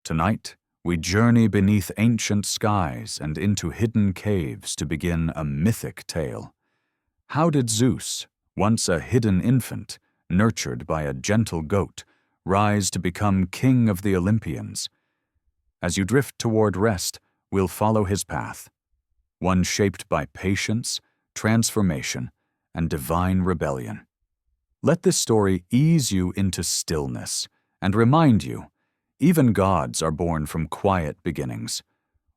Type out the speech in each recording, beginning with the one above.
Tonight, we journey beneath ancient skies and into hidden caves to begin a mythic tale. How did Zeus, once a hidden infant, nurtured by a gentle goat, rise to become king of the Olympians? As you drift toward rest, we'll follow his path, one shaped by patience, transformation, and divine rebellion. Let this story ease you into stillness and remind you, even gods are born from quiet beginnings.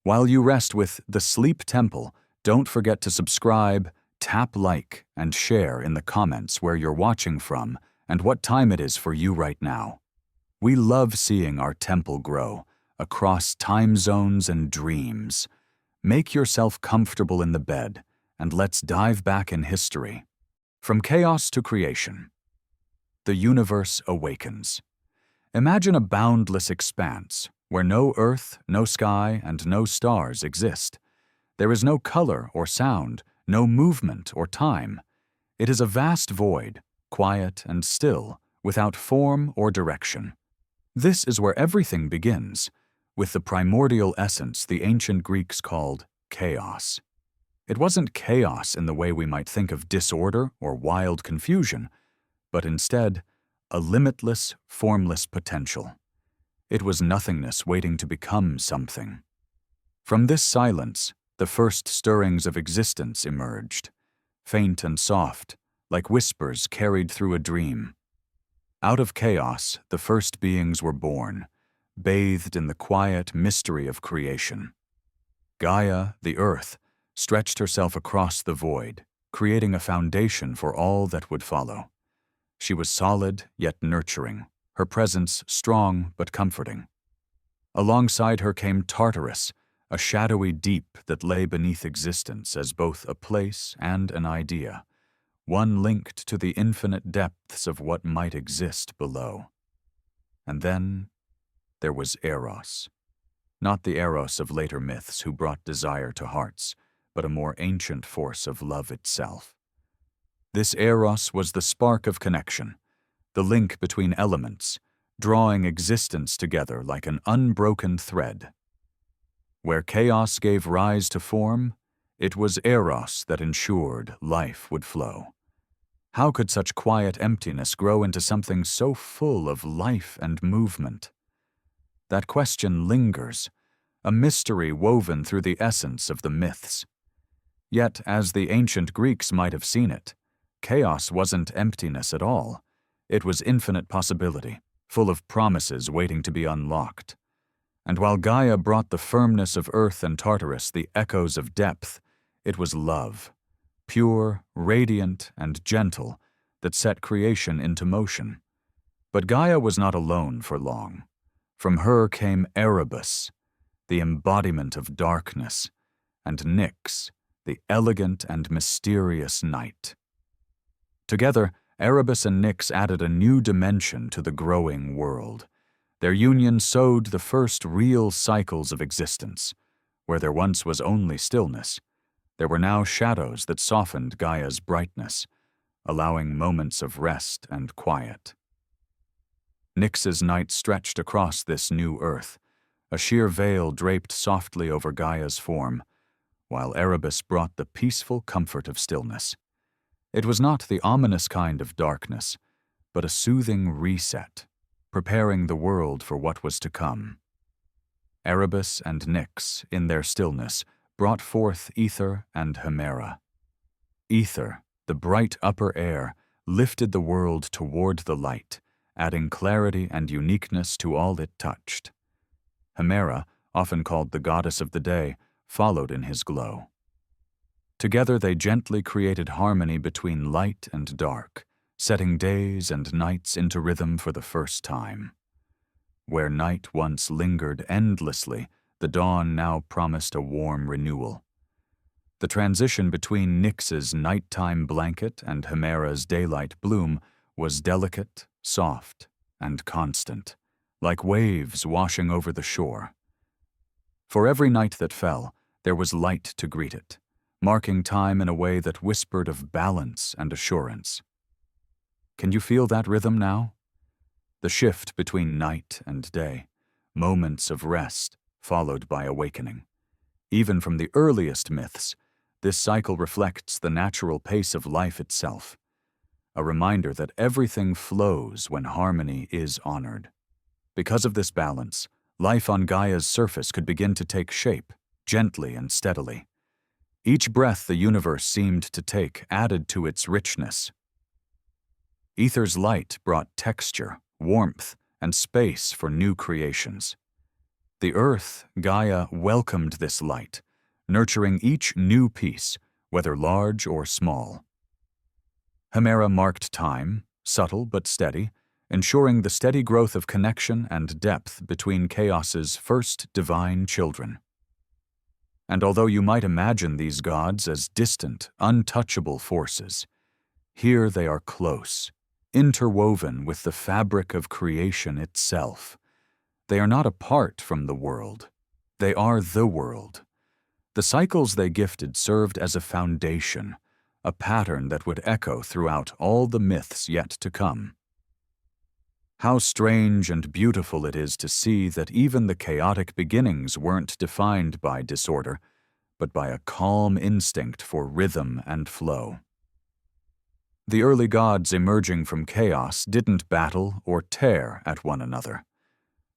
While you rest with The Sleep Temple, don't forget to subscribe, tap like, and share in the comments where you're watching from and what time it is for you right now. We love seeing our temple grow across time zones and dreams. Make yourself comfortable in the bed, and let's dive back in history. From chaos to creation, the universe awakens. Imagine a boundless expanse where no earth, no sky, and no stars exist. There is no color or sound, no movement or time. It is a vast void, quiet and still, without form or direction. This is where everything begins, with the primordial essence the ancient Greeks called chaos. It wasn't chaos in the way we might think of disorder or wild confusion, but instead, a limitless, formless potential. It was nothingness waiting to become something. From this silence, the first stirrings of existence emerged, faint and soft, like whispers carried through a dream. Out of chaos, the first beings were born, bathed in the quiet mystery of creation. Gaia, the earth, stretched herself across the void, creating a foundation for all that would follow. She was solid yet nurturing, her presence strong but comforting. Alongside her came Tartarus, a shadowy deep that lay beneath existence as both a place and an idea, one linked to the infinite depths of what might exist below. And then there was Eros. Not the Eros of later myths who brought desire to hearts, but a more ancient force of love itself. This Eros was the spark of connection, the link between elements, drawing existence together like an unbroken thread. Where chaos gave rise to form, it was Eros that ensured life would flow. How could such quiet emptiness grow into something so full of life and movement? That question lingers, a mystery woven through the essence of the myths. Yet, as the ancient Greeks might have seen it, chaos wasn't emptiness at all. It was infinite possibility, full of promises waiting to be unlocked. And while Gaia brought the firmness of earth and Tartarus the echoes of depth, it was love, pure, radiant, and gentle, that set creation into motion. But Gaia was not alone for long. From her came Erebus, the embodiment of darkness, and Nyx, the elegant and mysterious night. Together, Erebus and Nyx added a new dimension to the growing world. Their union sowed the first real cycles of existence. Where there once was only stillness, there were now shadows that softened Gaia's brightness, allowing moments of rest and quiet. Nyx's night stretched across this new earth, a sheer veil draped softly over Gaia's form, while Erebus brought the peaceful comfort of stillness. It was not the ominous kind of darkness, but a soothing reset, preparing the world for what was to come. Erebus and Nyx, in their stillness, brought forth Ether and Hemera. Ether, the bright upper air, lifted the world toward the light, adding clarity and uniqueness to all it touched. Hemera, often called the goddess of the day, followed in his glow. Together they gently created harmony between light and dark, setting days and nights into rhythm for the first time. Where night once lingered endlessly, the dawn now promised a warm renewal. The transition between Nyx's nighttime blanket and Hemera's daylight bloom was delicate, soft, and constant, like waves washing over the shore. For every night that fell, there was light to greet it, marking time in a way that whispered of balance and assurance. Can you feel that rhythm now? The shift between night and day, moments of rest, followed by awakening. Even from the earliest myths, this cycle reflects the natural pace of life itself, a reminder that everything flows when harmony is honored. Because of this balance, life on Gaia's surface could begin to take shape, gently and steadily. Each breath the universe seemed to take added to its richness. Ether's light brought texture, warmth, and space for new creations. The earth, Gaia, welcomed this light, nurturing each new piece, whether large or small. Hemera marked time, subtle but steady, ensuring the steady growth of connection and depth between chaos's first divine children. And although you might imagine these gods as distant, untouchable forces, here they are close, interwoven with the fabric of creation itself. They are not apart from the world. They are the world. The cycles they gifted served as a foundation, a pattern that would echo throughout all the myths yet to come. How strange and beautiful it is to see that even the chaotic beginnings weren't defined by disorder, but by a calm instinct for rhythm and flow. The early gods emerging from chaos didn't battle or tear at one another.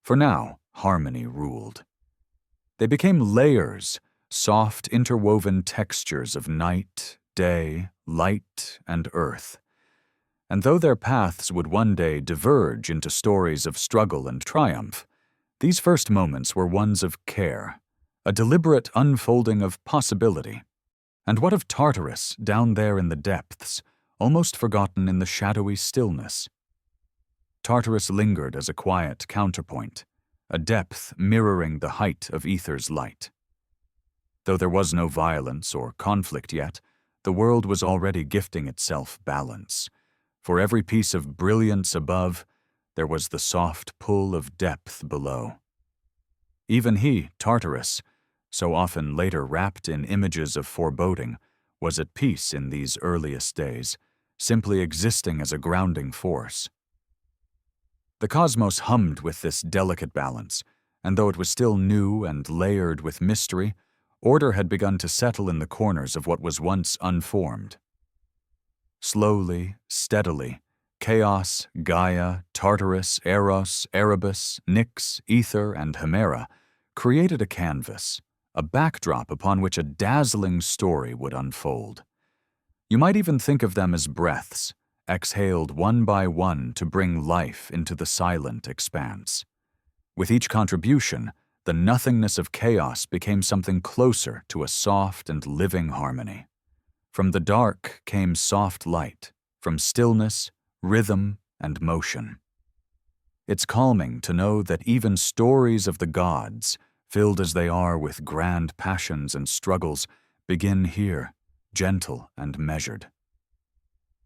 For now, harmony ruled. They became layers, soft interwoven textures of night, day, light, and earth. And though their paths would one day diverge into stories of struggle and triumph, these first moments were ones of care, a deliberate unfolding of possibility. And what of Tartarus down there in the depths, almost forgotten in the shadowy stillness? Tartarus lingered as a quiet counterpoint, a depth mirroring the height of Ether's light. Though there was no violence or conflict yet, the world was already gifting itself balance. For every piece of brilliance above, there was the soft pull of depth below. Even he, Tartarus, so often later wrapped in images of foreboding, was at peace in these earliest days, simply existing as a grounding force. The cosmos hummed with this delicate balance, and though it was still new and layered with mystery, order had begun to settle in the corners of what was once unformed. Slowly, steadily, Chaos, Gaia, Tartarus, Eros, Erebus, Nyx, Ether, and Hemera created a canvas, a backdrop upon which a dazzling story would unfold. You might even think of them as breaths, exhaled one by one to bring life into the silent expanse. With each contribution, the nothingness of chaos became something closer to a soft and living harmony. From the dark came soft light, from stillness, rhythm, and motion. It's calming to know that even stories of the gods, filled as they are with grand passions and struggles, begin here, gentle and measured.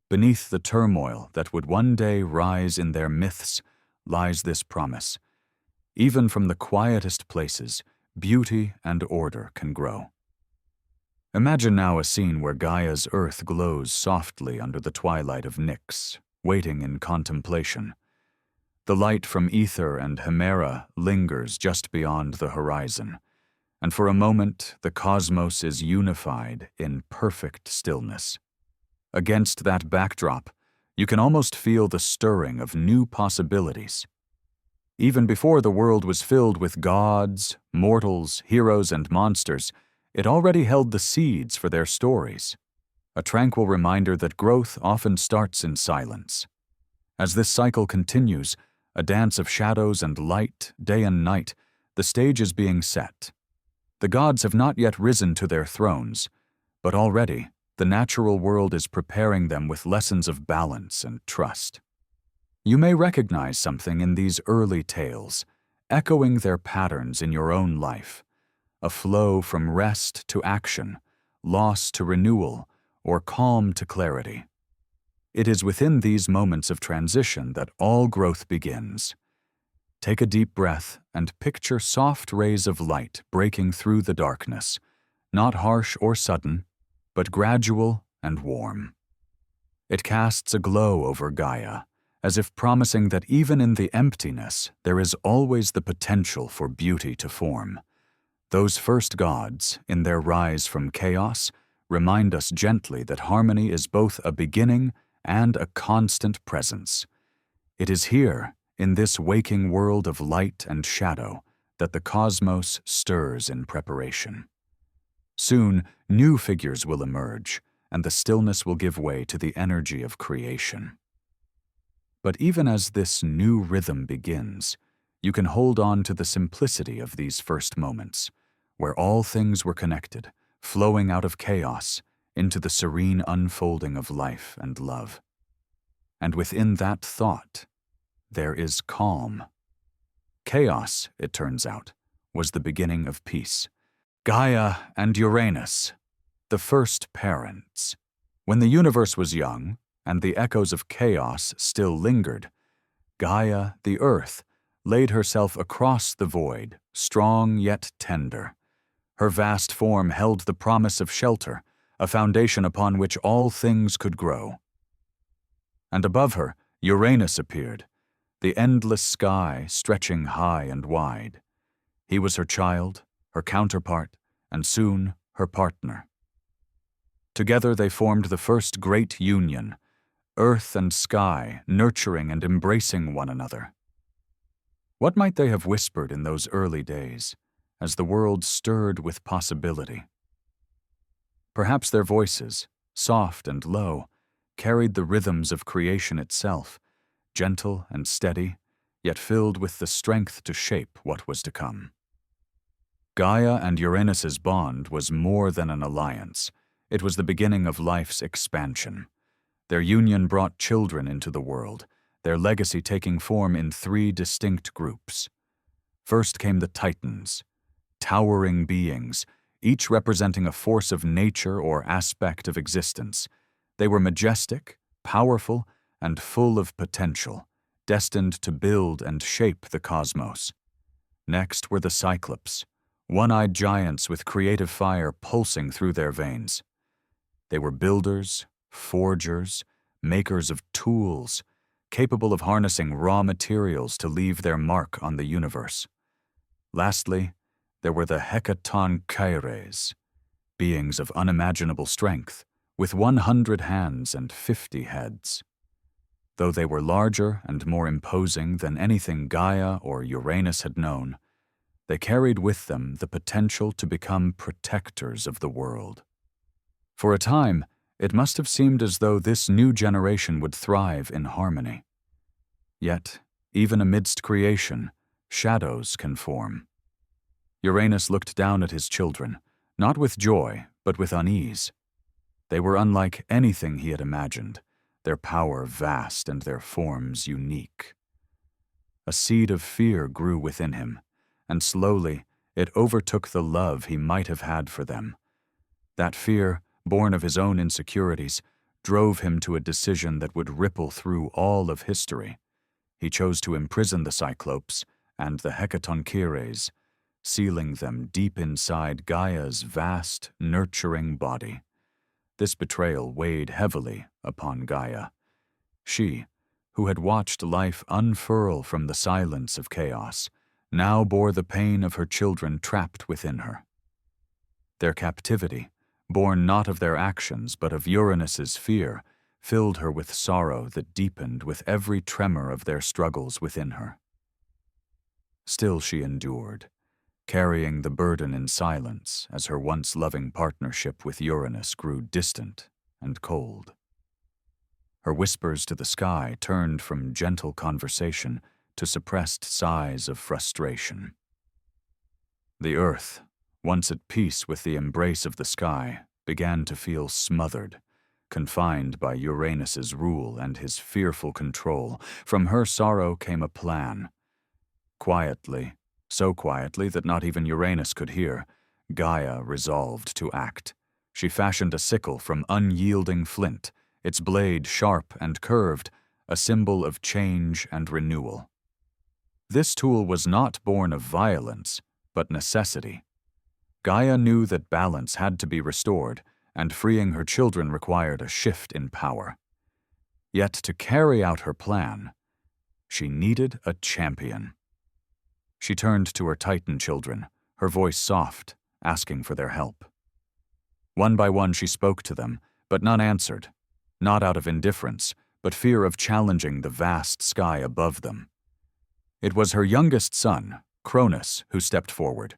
Beneath the turmoil that would one day rise in their myths lies this promise: even from the quietest places, beauty and order can grow. Imagine now a scene where Gaia's earth glows softly under the twilight of Nyx, waiting in contemplation. The light from Ether and Hemera lingers just beyond the horizon, and for a moment the cosmos is unified in perfect stillness. Against that backdrop, you can almost feel the stirring of new possibilities. Even before the world was filled with gods, mortals, heroes, and monsters, it already held the seeds for their stories, a tranquil reminder that growth often starts in silence. As this cycle continues, a dance of shadows and light, day and night, the stage is being set. The gods have not yet risen to their thrones, but already the natural world is preparing them with lessons of balance and trust. You may recognize something in these early tales, echoing their patterns in your own life. A flow from rest to action, loss to renewal, or calm to clarity. It is within these moments of transition that all growth begins. Take a deep breath and picture soft rays of light breaking through the darkness, not harsh or sudden, but gradual and warm. It casts a glow over Gaia, as if promising that even in the emptiness there is always the potential for beauty to form. Those first gods, in their rise from chaos, remind us gently that harmony is both a beginning and a constant presence. It is here, in this waking world of light and shadow, that the cosmos stirs in preparation. Soon, new figures will emerge, and the stillness will give way to the energy of creation. But even as this new rhythm begins, you can hold on to the simplicity of these first moments, where all things were connected, flowing out of chaos into the serene unfolding of life and love. And within that thought, there is calm. Chaos, it turns out, was the beginning of peace. Gaia and Uranus, the first parents. When the universe was young, and the echoes of chaos still lingered, Gaia, the earth, laid herself across the void, strong yet tender. Her vast form held the promise of shelter, a foundation upon which all things could grow. And above her, Uranus appeared, the endless sky stretching high and wide. He was her child, her counterpart, and soon her partner. Together they formed the first great union, earth and sky nurturing and embracing one another. What might they have whispered in those early days, as the world stirred with possibility? Perhaps their voices, soft and low, carried the rhythms of creation itself, gentle and steady, yet filled with the strength to shape what was to come. Gaia and Uranus's bond was more than an alliance. It was the beginning of life's expansion. Their union brought children into the world, their legacy taking form in 3 distinct groups. First came the Titans, towering beings, each representing a force of nature or aspect of existence. They were majestic, powerful, and full of potential, destined to build and shape the cosmos. Next were the Cyclops, one-eyed giants with creative fire pulsing through their veins. They were builders, forgers, makers of tools, capable of harnessing raw materials to leave their mark on the universe. Lastly, there were the Hecatoncheires, beings of unimaginable strength, with 100 hands and 50 heads. Though they were larger and more imposing than anything Gaia or Uranus had known, they carried with them the potential to become protectors of the world. For a time, it must have seemed as though this new generation would thrive in harmony. Yet, even amidst creation, shadows can form. Uranus looked down at his children, not with joy, but with unease. They were unlike anything he had imagined, their power vast and their forms unique. A seed of fear grew within him, and slowly it overtook the love he might have had for them. That fear, born of his own insecurities, drove him to a decision that would ripple through all of history. He chose to imprison the Cyclopes and the Hecatoncheires, sealing them deep inside Gaia's vast, nurturing body. This betrayal weighed heavily upon Gaia. She, who had watched life unfurl from the silence of chaos, now bore the pain of her children trapped within her. Their captivity, born not of their actions but of Uranus's fear, filled her with sorrow that deepened with every tremor of their struggles within her. Still she endured, carrying the burden in silence as her once loving partnership with Uranus grew distant and cold. Her whispers to the sky turned from gentle conversation to suppressed sighs of frustration. The earth, once at peace with the embrace of the sky, began to feel smothered, confined by Uranus's rule and his fearful control. From her sorrow came a plan. Quietly, so quietly that not even Uranus could hear, Gaia resolved to act. She fashioned a sickle from unyielding flint, its blade sharp and curved, a symbol of change and renewal. This tool was not born of violence, but necessity. Gaia knew that balance had to be restored, and freeing her children required a shift in power. Yet to carry out her plan, She needed a champion. She turned to her Titan children, her voice soft, asking for their help. One by one she spoke to them, but none answered, not out of indifference, but fear of challenging the vast sky above them. It was her youngest son, Cronus, who stepped forward.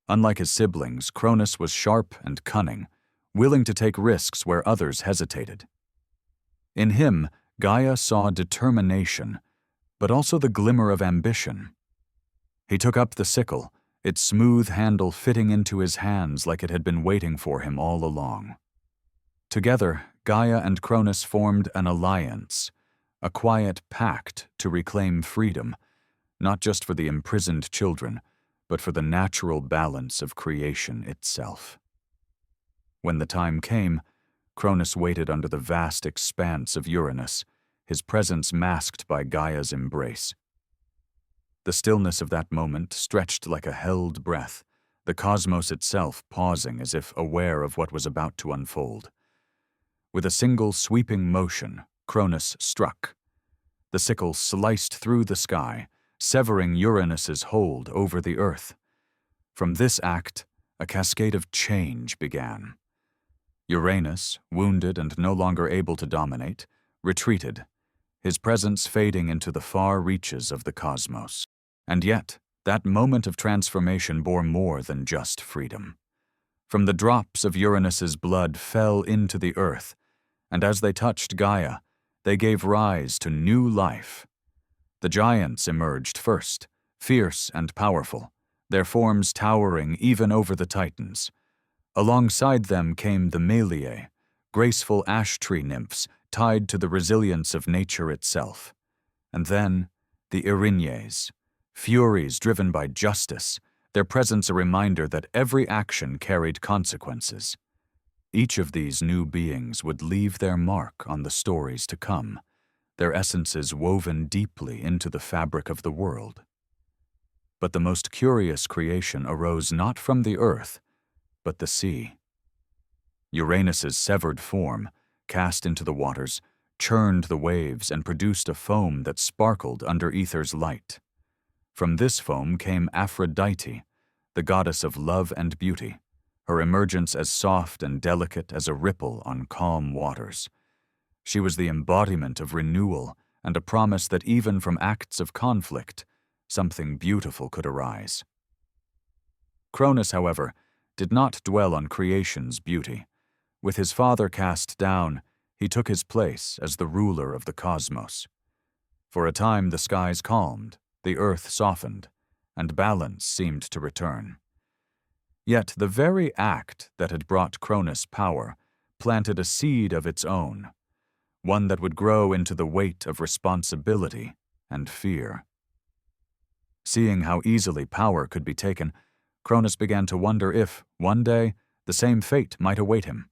Unlike his siblings, Cronus was sharp and cunning, willing to take risks where others hesitated. In him, Gaia saw determination, but also the glimmer of ambition. He took up the sickle, its smooth handle fitting into his hands like it had been waiting for him all along. Together, Gaia and Cronus formed an alliance, a quiet pact to reclaim freedom, not just for the imprisoned children, but for the natural balance of creation itself. When the time came, Cronus waited under the vast expanse of Uranus, his presence masked by Gaia's embrace. The stillness of that moment stretched like a held breath, the cosmos itself pausing as if aware of what was about to unfold. With a single sweeping motion, Cronus struck. The sickle sliced through the sky, severing Uranus's hold over the earth. From this act, a cascade of change began. Uranus, wounded and no longer able to dominate, retreated, his presence fading into the far reaches of the cosmos. And yet, that moment of transformation bore more than just freedom. From the drops of Uranus's blood fell into the earth, and as they touched Gaia, they gave rise to new life. The giants emerged first, fierce and powerful, their forms towering even over the Titans. Alongside them came the Meliae, graceful ash tree nymphs tied to the resilience of nature itself. And then the Erinyes, furies driven by justice, their presence a reminder that every action carried consequences. Each of these new beings would leave their mark on the stories to come, their essences woven deeply into the fabric of the world. But the most curious creation arose not from the earth, but the sea. Uranus's severed form, cast into the waters, churned the waves and produced a foam that sparkled under ether's light. From this foam came Aphrodite, the goddess of love and beauty, her emergence as soft and delicate as a ripple on calm waters. She was the embodiment of renewal and a promise that even from acts of conflict, something beautiful could arise. Cronus, however, did not dwell on creation's beauty. With his father cast down, he took his place as the ruler of the cosmos. For a time the skies calmed, the earth softened, and balance seemed to return. Yet the very act that had brought Cronus power planted a seed of its own, one that would grow into the weight of responsibility and fear. Seeing how easily power could be taken, Cronus began to wonder if, one day, the same fate might await him.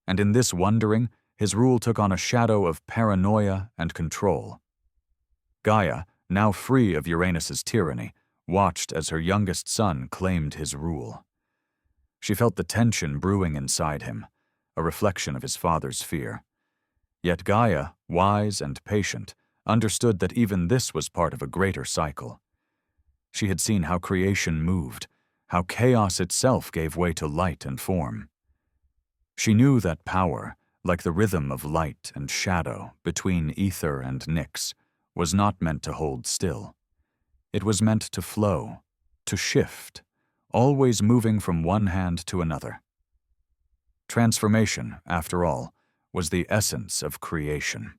And in this wondering, his rule took on a shadow of paranoia and control. Gaia, now free of Uranus's tyranny, watched as her youngest son claimed his rule. She felt the tension brewing inside him, a reflection of his father's fear. Yet Gaia, wise and patient, understood that even this was part of a greater cycle. She had seen how creation moved, how chaos itself gave way to light and form. She knew that power, like the rhythm of light and shadow between ether and Nyx, was not meant to hold still. It was meant to flow, to shift, always moving from one hand to another. Transformation, after all, was the essence of creation.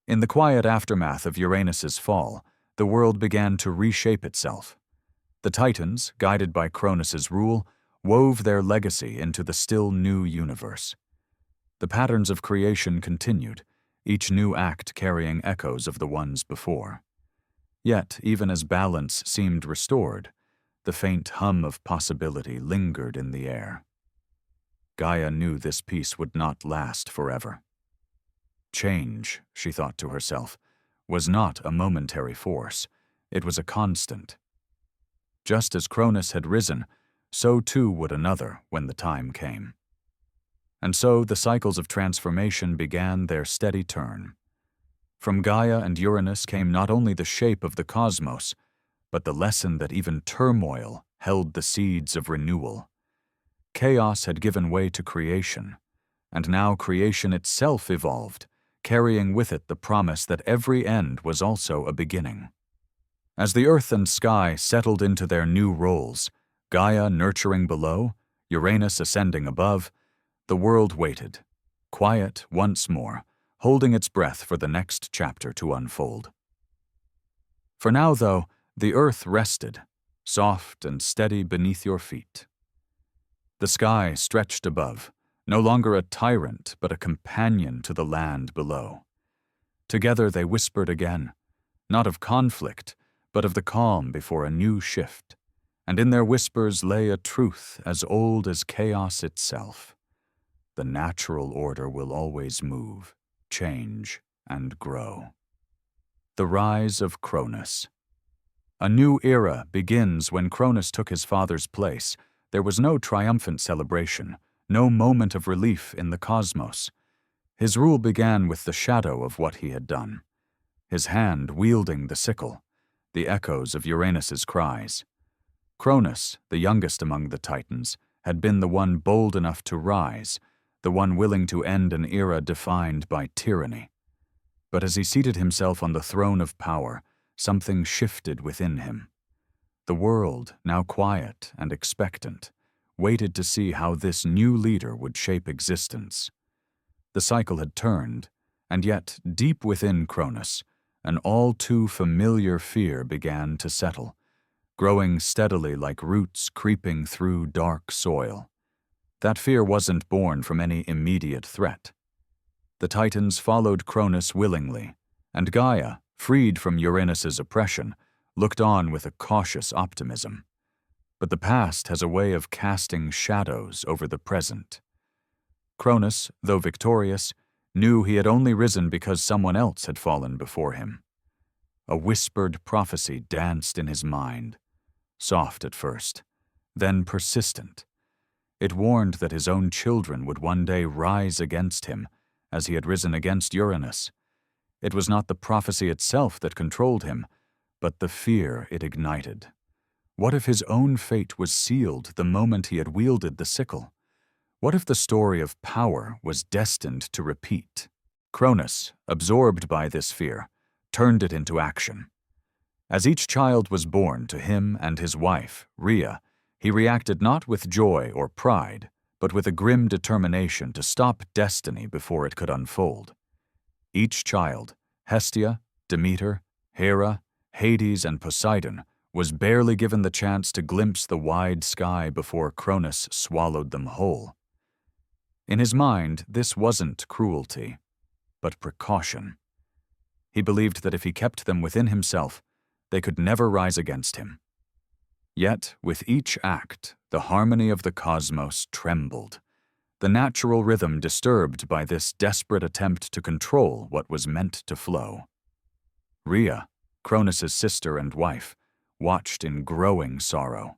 In the quiet aftermath of Uranus's fall, the world began to reshape itself. The Titans, guided by Cronus's rule, wove their legacy into the still new universe. The patterns of creation continued, each new act carrying echoes of the ones before. Yet, even as balance seemed restored, the faint hum of possibility lingered in the air. Gaia knew this peace would not last forever. Change, she thought to herself, was not a momentary force, it was a constant. Just as Cronus had risen, so too would another when the time came. And so the cycles of transformation began their steady turn. From Gaia and Uranus came not only the shape of the cosmos, but the lesson that even turmoil held the seeds of renewal. Chaos had given way to creation, and now creation itself evolved, carrying with it the promise that every end was also a beginning. As the earth and sky settled into their new roles, Gaia nurturing below, Uranus ascending above, the world waited, quiet once more, holding its breath for the next chapter to unfold. For now, though, the earth rested, soft and steady beneath your feet. The sky stretched above, no longer a tyrant but a companion to the land below. Together they whispered again, not of conflict, but of the calm before a new shift, and in their whispers lay a truth as old as chaos itself. The natural order will always move, change, and grow. The rise of Cronus. A new era begins when Cronus took his father's place. There was no triumphant celebration, no moment of relief in the cosmos. His rule began with the shadow of what he had done, his hand wielding the sickle, the echoes of Uranus's cries. Cronus, the youngest among the Titans, had been the one bold enough to rise, the one willing to end an era defined by tyranny. But as he seated himself on the throne of power, something shifted within him. The world, now quiet and expectant, waited to see how this new leader would shape existence. The cycle had turned, and yet, deep within Cronus, an all-too-familiar fear began to settle, growing steadily like roots creeping through dark soil. That fear wasn't born from any immediate threat. The Titans followed Cronus willingly, and Gaia, freed from Uranus's oppression, looked on with a cautious optimism. But the past has a way of casting shadows over the present. Cronus, though victorious, knew he had only risen because someone else had fallen before him. A whispered prophecy danced in his mind, soft at first, then persistent. It warned that his own children would one day rise against him, as he had risen against Uranus. It was not the prophecy itself that controlled him, but the fear it ignited. What if his own fate was sealed the moment he had wielded the sickle? What if the story of power was destined to repeat? Cronus, absorbed by this fear, turned it into action. As each child was born to him and his wife, Rhea, he reacted not with joy or pride, but with a grim determination to stop destiny before it could unfold. Each child, Hestia, Demeter, Hera, Hades, and Poseidon, was barely given the chance to glimpse the wide sky before Cronus swallowed them whole. In his mind, this wasn't cruelty, but precaution. He believed that if he kept them within himself, they could never rise against him. Yet, with each act, the harmony of the cosmos trembled, the natural rhythm disturbed by this desperate attempt to control what was meant to flow. Rhea, Cronus's sister and wife, watched in growing sorrow.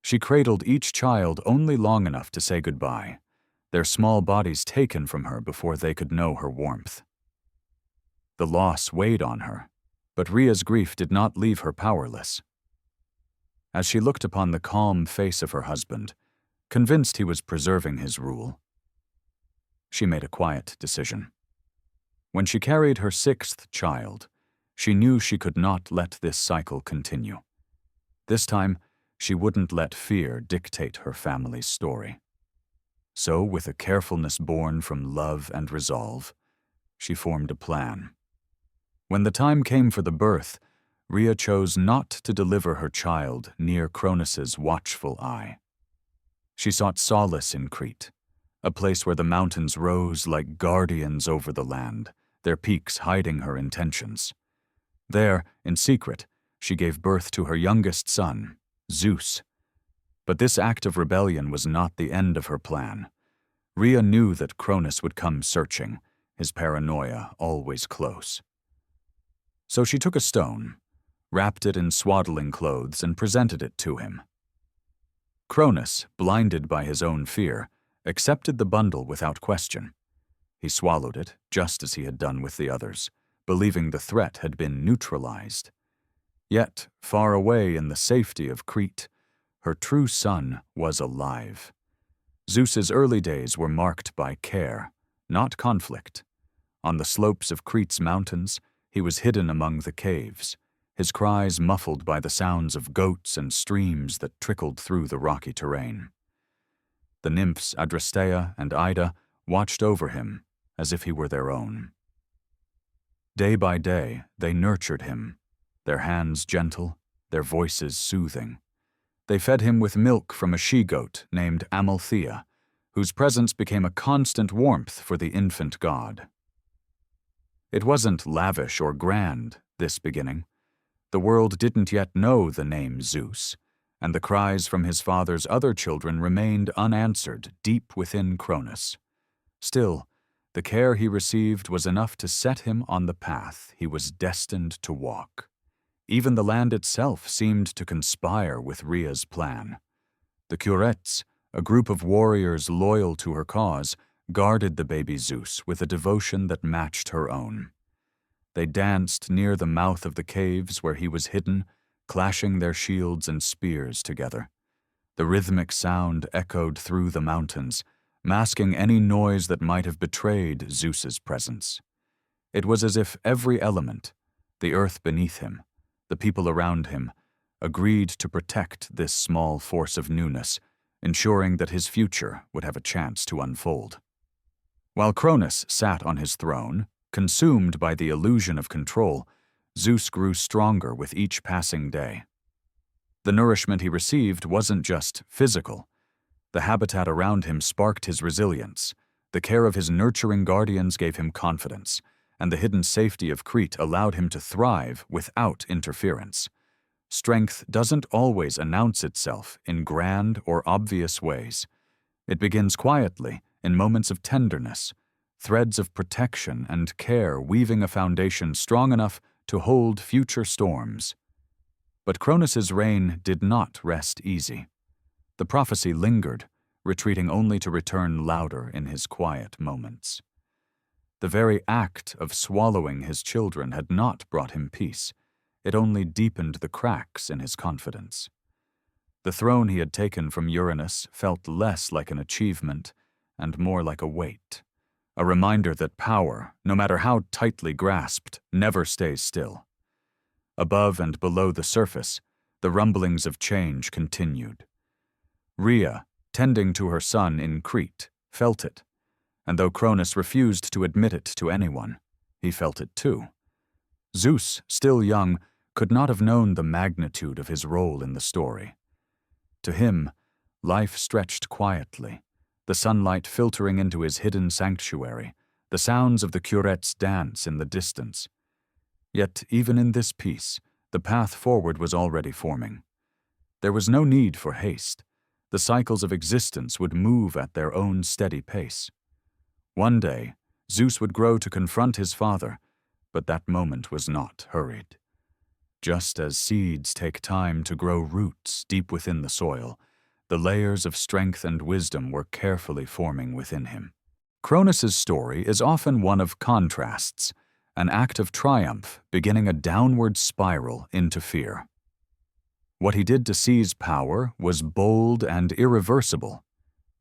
She cradled each child only long enough to say goodbye, their small bodies taken from her before they could know her warmth. The loss weighed on her, but Rhea's grief did not leave her powerless. As she looked upon the calm face of her husband, convinced he was preserving his rule, she made a quiet decision. When she carried her sixth child, she knew she could not let this cycle continue. This time, she wouldn't let fear dictate her family's story. So, with a carefulness born from love and resolve, she formed a plan. When the time came for the birth, Rhea chose not to deliver her child near Cronus's watchful eye. She sought solace in Crete, a place where the mountains rose like guardians over the land, their peaks hiding her intentions. There, in secret, she gave birth to her youngest son, Zeus. But this act of rebellion was not the end of her plan. Rhea knew that Cronus would come searching, his paranoia always close. So she took a stone, wrapped it in swaddling clothes, and presented it to him. Cronus, blinded by his own fear, accepted the bundle without question. He swallowed it, just as he had done with the others, believing the threat had been neutralized. Yet, far away in the safety of Crete, her true son was alive. Zeus's early days were marked by care, not conflict. On the slopes of Crete's mountains, he was hidden among the caves, his cries muffled by the sounds of goats and streams that trickled through the rocky terrain. The nymphs Adrasteia and Ida watched over him as if he were their own. Day by day, they nurtured him, their hands gentle, their voices soothing. They fed him with milk from a she-goat named Amalthea, whose presence became a constant warmth for the infant god. It wasn't lavish or grand, this beginning. The world didn't yet know the name Zeus, and the cries from his father's other children remained unanswered deep within Cronus. Still, the care he received was enough to set him on the path he was destined to walk. Even the land itself seemed to conspire with Rhea's plan. The Curetes, a group of warriors loyal to her cause, guarded the baby Zeus with a devotion that matched her own. They danced near the mouth of the caves where he was hidden, clashing their shields and spears together. The rhythmic sound echoed through the mountains, masking any noise that might have betrayed Zeus's presence. It was as if every element, the earth beneath him, the people around him, agreed to protect this small force of newness, ensuring that his future would have a chance to unfold. While Cronus sat on his throne, consumed by the illusion of control, Zeus grew stronger with each passing day. The nourishment he received wasn't just physical. The habitat around him sparked his resilience. The care of his nurturing guardians gave him confidence, and the hidden safety of Crete allowed him to thrive without interference. Strength doesn't always announce itself in grand or obvious ways. It begins quietly, in moments of tenderness, threads of protection and care weaving a foundation strong enough to hold future storms. But Cronus's reign did not rest easy. The prophecy lingered, retreating only to return louder in his quiet moments. The very act of swallowing his children had not brought him peace. It only deepened the cracks in his confidence. The throne he had taken from Uranus felt less like an achievement and more like a weight, a reminder that power, no matter how tightly grasped, never stays still. Above and below the surface, the rumblings of change continued. Rhea, tending to her son in Crete, felt it, and though Cronus refused to admit it to anyone, he felt it too. Zeus, still young, could not have known the magnitude of his role in the story. To him, life stretched quietly, the sunlight filtering into his hidden sanctuary, the sounds of the Curetes' dance in the distance. Yet even in this peace, the path forward was already forming. There was no need for haste. The cycles of existence would move at their own steady pace. One day, Zeus would grow to confront his father, but that moment was not hurried. Just as seeds take time to grow roots deep within the soil, the layers of strength and wisdom were carefully forming within him. Cronus's story is often one of contrasts, an act of triumph beginning a downward spiral into fear. What he did to seize power was bold and irreversible,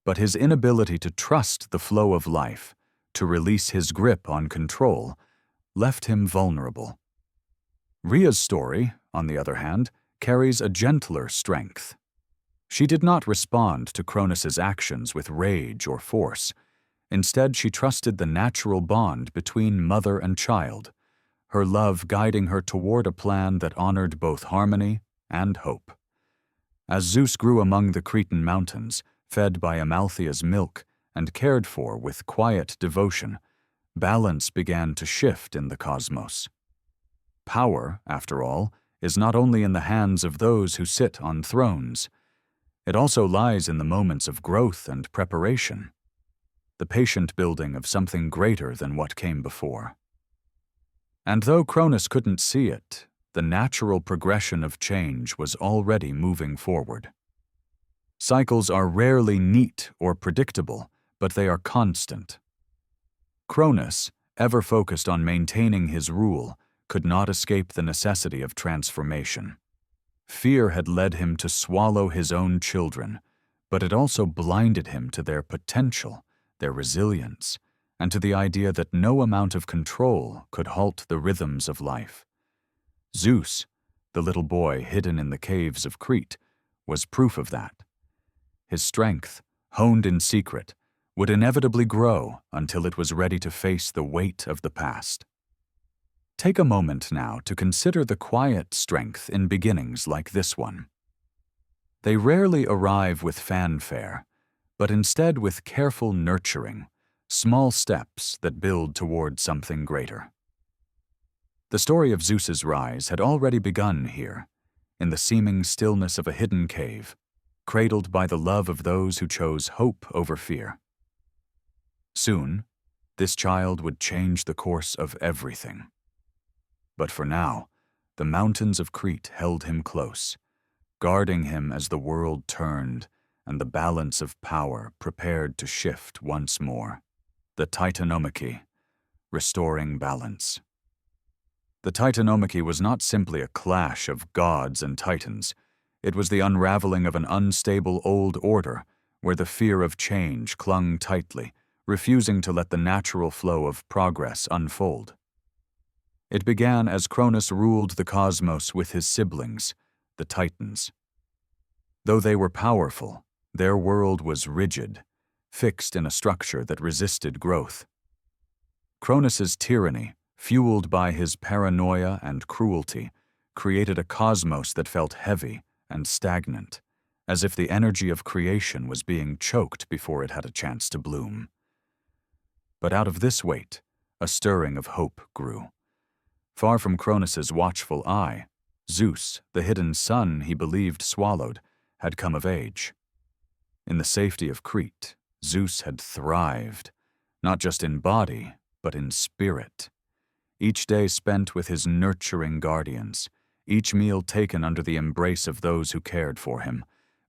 but his inability to trust the flow of life, to release his grip on control, left him vulnerable. Rhea's story, on the other hand, carries a gentler strength. She did not respond to Cronus's actions with rage or force. Instead, she trusted the natural bond between mother and child, her love guiding her toward a plan that honored both harmony and hope. As Zeus grew among the Cretan mountains, fed by Amalthea's milk and cared for with quiet devotion, balance began to shift in the cosmos. Power, after all, is not only in the hands of those who sit on thrones. It also lies in the moments of growth and preparation, the patient building of something greater than what came before. And though Cronus couldn't see it, the natural progression of change was already moving forward. Cycles are rarely neat or predictable, but they are constant. Cronus, ever focused on maintaining his rule, could not escape the necessity of transformation. Fear had led him to swallow his own children, but it also blinded him to their potential, their resilience, and to the idea that no amount of control could halt the rhythms of life. Zeus, the little boy hidden in the caves of Crete, was proof of that. His strength, honed in secret, would inevitably grow until it was ready to face the weight of the past. Take a moment now to consider the quiet strength in beginnings like this one. They rarely arrive with fanfare, but instead with careful nurturing, small steps that build toward something greater. The story of Zeus's rise had already begun here, in the seeming stillness of a hidden cave, cradled by the love of those who chose hope over fear. Soon, this child would change the course of everything. But for now, the mountains of Crete held him close, guarding him as the world turned and the balance of power prepared to shift once more. The Titanomachy, restoring balance. The Titanomachy was not simply a clash of gods and titans. It was the unraveling of an unstable old order where the fear of change clung tightly, refusing to let the natural flow of progress unfold. It began as Cronus ruled the cosmos with his siblings, the Titans. Though they were powerful, their world was rigid, fixed in a structure that resisted growth. Cronus's tyranny, fueled by his paranoia and cruelty, created a cosmos that felt heavy and stagnant, as if the energy of creation was being choked before it had a chance to bloom. But out of this weight, a stirring of hope grew. Far from Cronus's watchful eye, Zeus, the hidden son he believed swallowed, had come of age. In the safety of Crete, Zeus had thrived, not just in body, but in spirit. Each day spent with his nurturing guardians, each meal taken under the embrace of those who cared for him,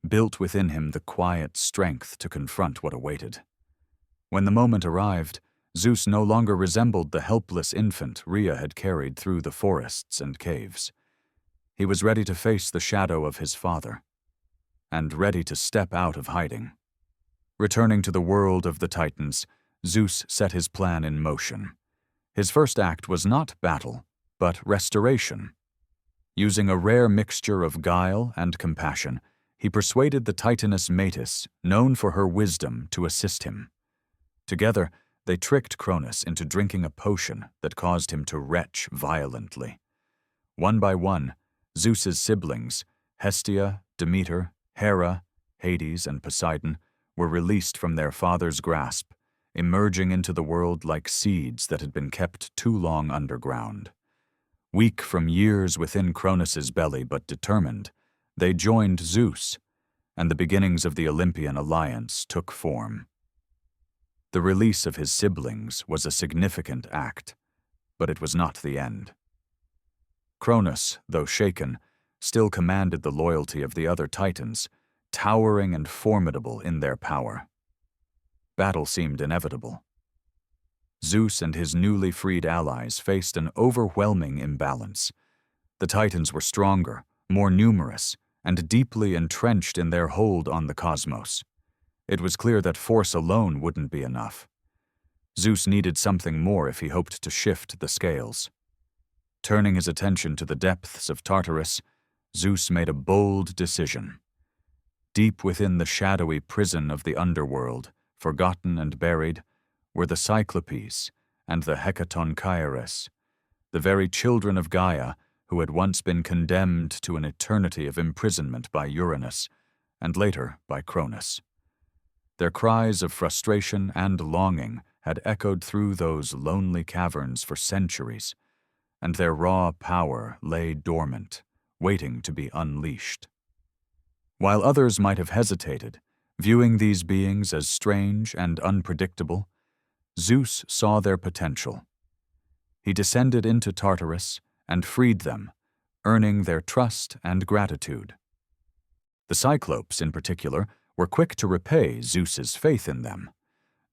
built within him the quiet strength to confront what awaited. When the moment arrived, Zeus no longer resembled the helpless infant Rhea had carried through the forests and caves. He was ready to face the shadow of his father, and ready to step out of hiding. Returning to the world of the Titans, Zeus set his plan in motion. His first act was not battle, but restoration. Using a rare mixture of guile and compassion, he persuaded the Titaness Metis, known for her wisdom, to assist him. Together, they tricked Cronus into drinking a potion that caused him to retch violently. One by one, Zeus's siblings, Hestia, Demeter, Hera, Hades, and Poseidon, were released from their father's grasp, emerging into the world like seeds that had been kept too long underground. Weak from years within Cronus's belly but determined, they joined Zeus, and the beginnings of the Olympian alliance took form. The release of his siblings was a significant act, but it was not the end. Cronus, though shaken, still commanded the loyalty of the other Titans, towering and formidable in their power. Battle seemed inevitable. Zeus and his newly freed allies faced an overwhelming imbalance. The Titans were stronger, more numerous, and deeply entrenched in their hold on the cosmos. It was clear that force alone wouldn't be enough. Zeus needed something more if he hoped to shift the scales. Turning his attention to the depths of Tartarus, Zeus made a bold decision. Deep within the shadowy prison of the underworld, forgotten and buried, were the Cyclopes and the Hekatonchires, the very children of Gaia who had once been condemned to an eternity of imprisonment by Uranus, and later by Cronus. Their cries of frustration and longing had echoed through those lonely caverns for centuries, and their raw power lay dormant, waiting to be unleashed. While others might have hesitated, viewing these beings as strange and unpredictable, Zeus saw their potential. He descended into Tartarus and freed them, earning their trust and gratitude. The Cyclopes, in particular, were quick to repay Zeus's faith in them.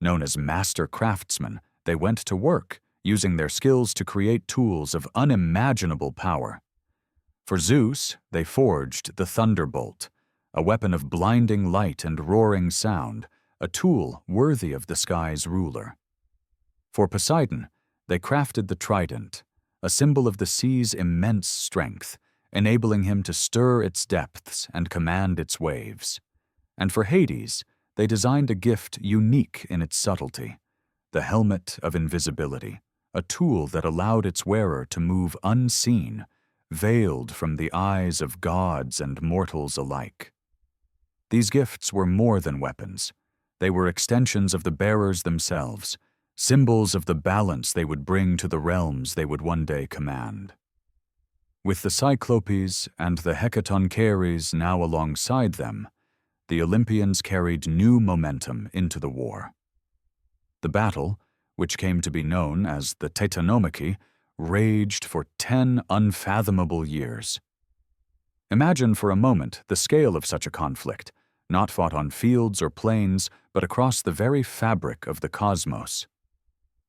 Known as master craftsmen, they went to work, using their skills to create tools of unimaginable power. For Zeus, they forged the thunderbolt, a weapon of blinding light and roaring sound, a tool worthy of the sky's ruler. For Poseidon, they crafted the trident, a symbol of the sea's immense strength, enabling him to stir its depths and command its waves. And for Hades, they designed a gift unique in its subtlety, the helmet of invisibility, a tool that allowed its wearer to move unseen, veiled from the eyes of gods and mortals alike. These gifts were more than weapons. They were extensions of the bearers themselves, symbols of the balance they would bring to the realms they would one day command. With the Cyclopes and the Hecatoncheires now alongside them, the Olympians carried new momentum into the war. The battle, which came to be known as the Titanomachy, raged for 10 unfathomable years. Imagine for a moment the scale of such a conflict, not fought on fields or plains, but across the very fabric of the cosmos.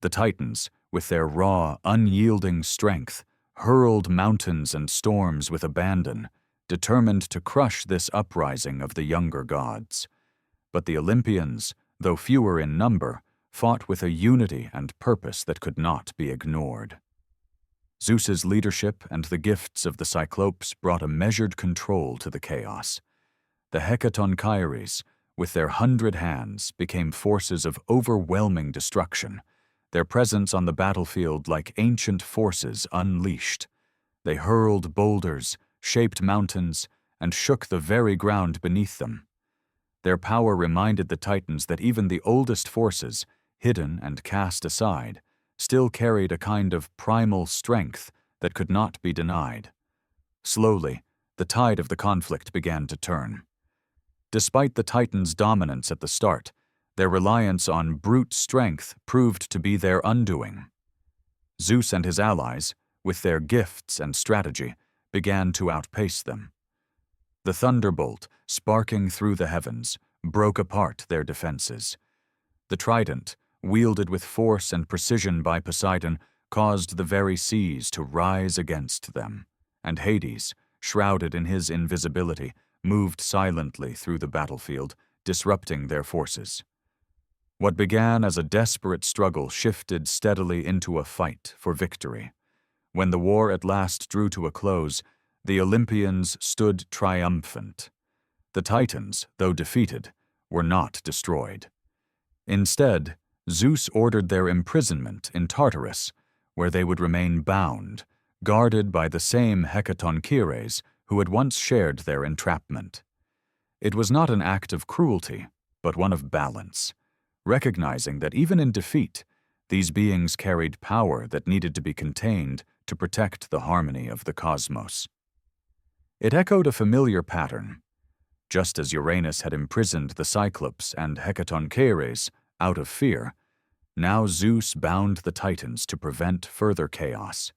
The Titans, with their raw, unyielding strength, hurled mountains and storms with abandon, determined to crush this uprising of the younger gods. But the Olympians, though fewer in number, fought with a unity and purpose that could not be ignored. Zeus's leadership and the gifts of the Cyclopes brought a measured control to the chaos. The Hecatoncheires, with their 100 hands, became forces of overwhelming destruction, their presence on the battlefield like ancient forces unleashed. They hurled boulders, shaped mountains, and shook the very ground beneath them. Their power reminded the Titans that even the oldest forces, hidden and cast aside, still carried a kind of primal strength that could not be denied. Slowly, the tide of the conflict began to turn. Despite the Titans' dominance at the start, their reliance on brute strength proved to be their undoing. Zeus and his allies, with their gifts and strategy, began to outpace them. The thunderbolt, sparking through the heavens, broke apart their defenses. The trident, wielded with force and precision by Poseidon, caused the very seas to rise against them, and Hades, shrouded in his invisibility, moved silently through the battlefield, disrupting their forces. What began as a desperate struggle shifted steadily into a fight for victory. When the war at last drew to a close, the Olympians stood triumphant. The Titans, though defeated, were not destroyed. Instead, Zeus ordered their imprisonment in Tartarus, where they would remain bound, guarded by the same Hecatoncheires who had once shared their entrapment. It was not an act of cruelty, but one of balance, recognizing that even in defeat, these beings carried power that needed to be contained to protect the harmony of the cosmos. It echoed a familiar pattern. Just as Uranus had imprisoned the Cyclops and Hecatoncheires out of fear, now Zeus bound the Titans to prevent further chaos.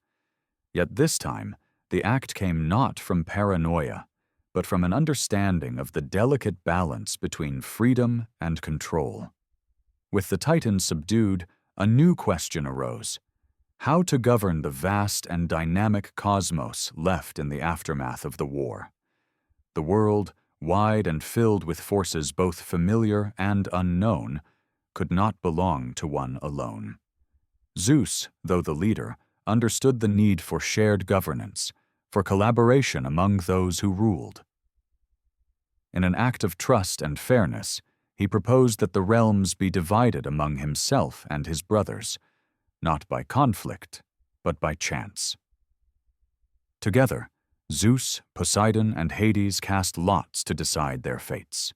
Yet this time, the act came not from paranoia, but from an understanding of the delicate balance between freedom and control. With the Titans subdued, a new question arose: how to govern the vast and dynamic cosmos left in the aftermath of the war. The world, wide and filled with forces both familiar and unknown, could not belong to one alone. Zeus, though the leader, understood the need for shared governance, for collaboration among those who ruled. In an act of trust and fairness, he proposed that the realms be divided among himself and his brothers, not by conflict, but by chance. Together, Zeus, Poseidon, and Hades cast lots to decide their fates.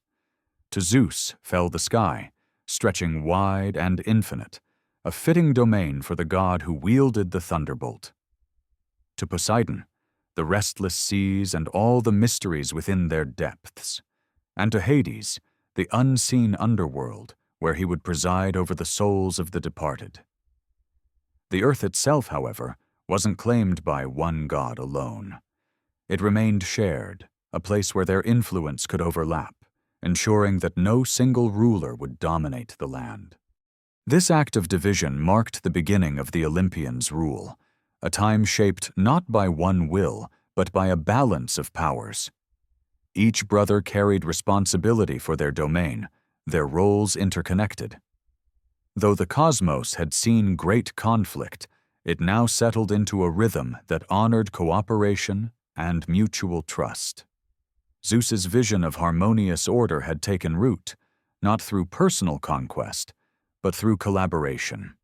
To Zeus fell the sky, stretching wide and infinite, a fitting domain for the god who wielded the thunderbolt. To Poseidon, the restless seas and all the mysteries within their depths. And to Hades, the unseen underworld, where he would preside over the souls of the departed. The earth itself, however, wasn't claimed by one god alone. It remained shared, a place where their influence could overlap, ensuring that no single ruler would dominate the land. This act of division marked the beginning of the Olympians' rule, a time shaped not by one will, but by a balance of powers. Each brother carried responsibility for their domain, their roles interconnected. Though the cosmos had seen great conflict, it now settled into a rhythm that honored cooperation and mutual trust. Zeus's vision of harmonious order had taken root, not through personal conquest, but through collaboration.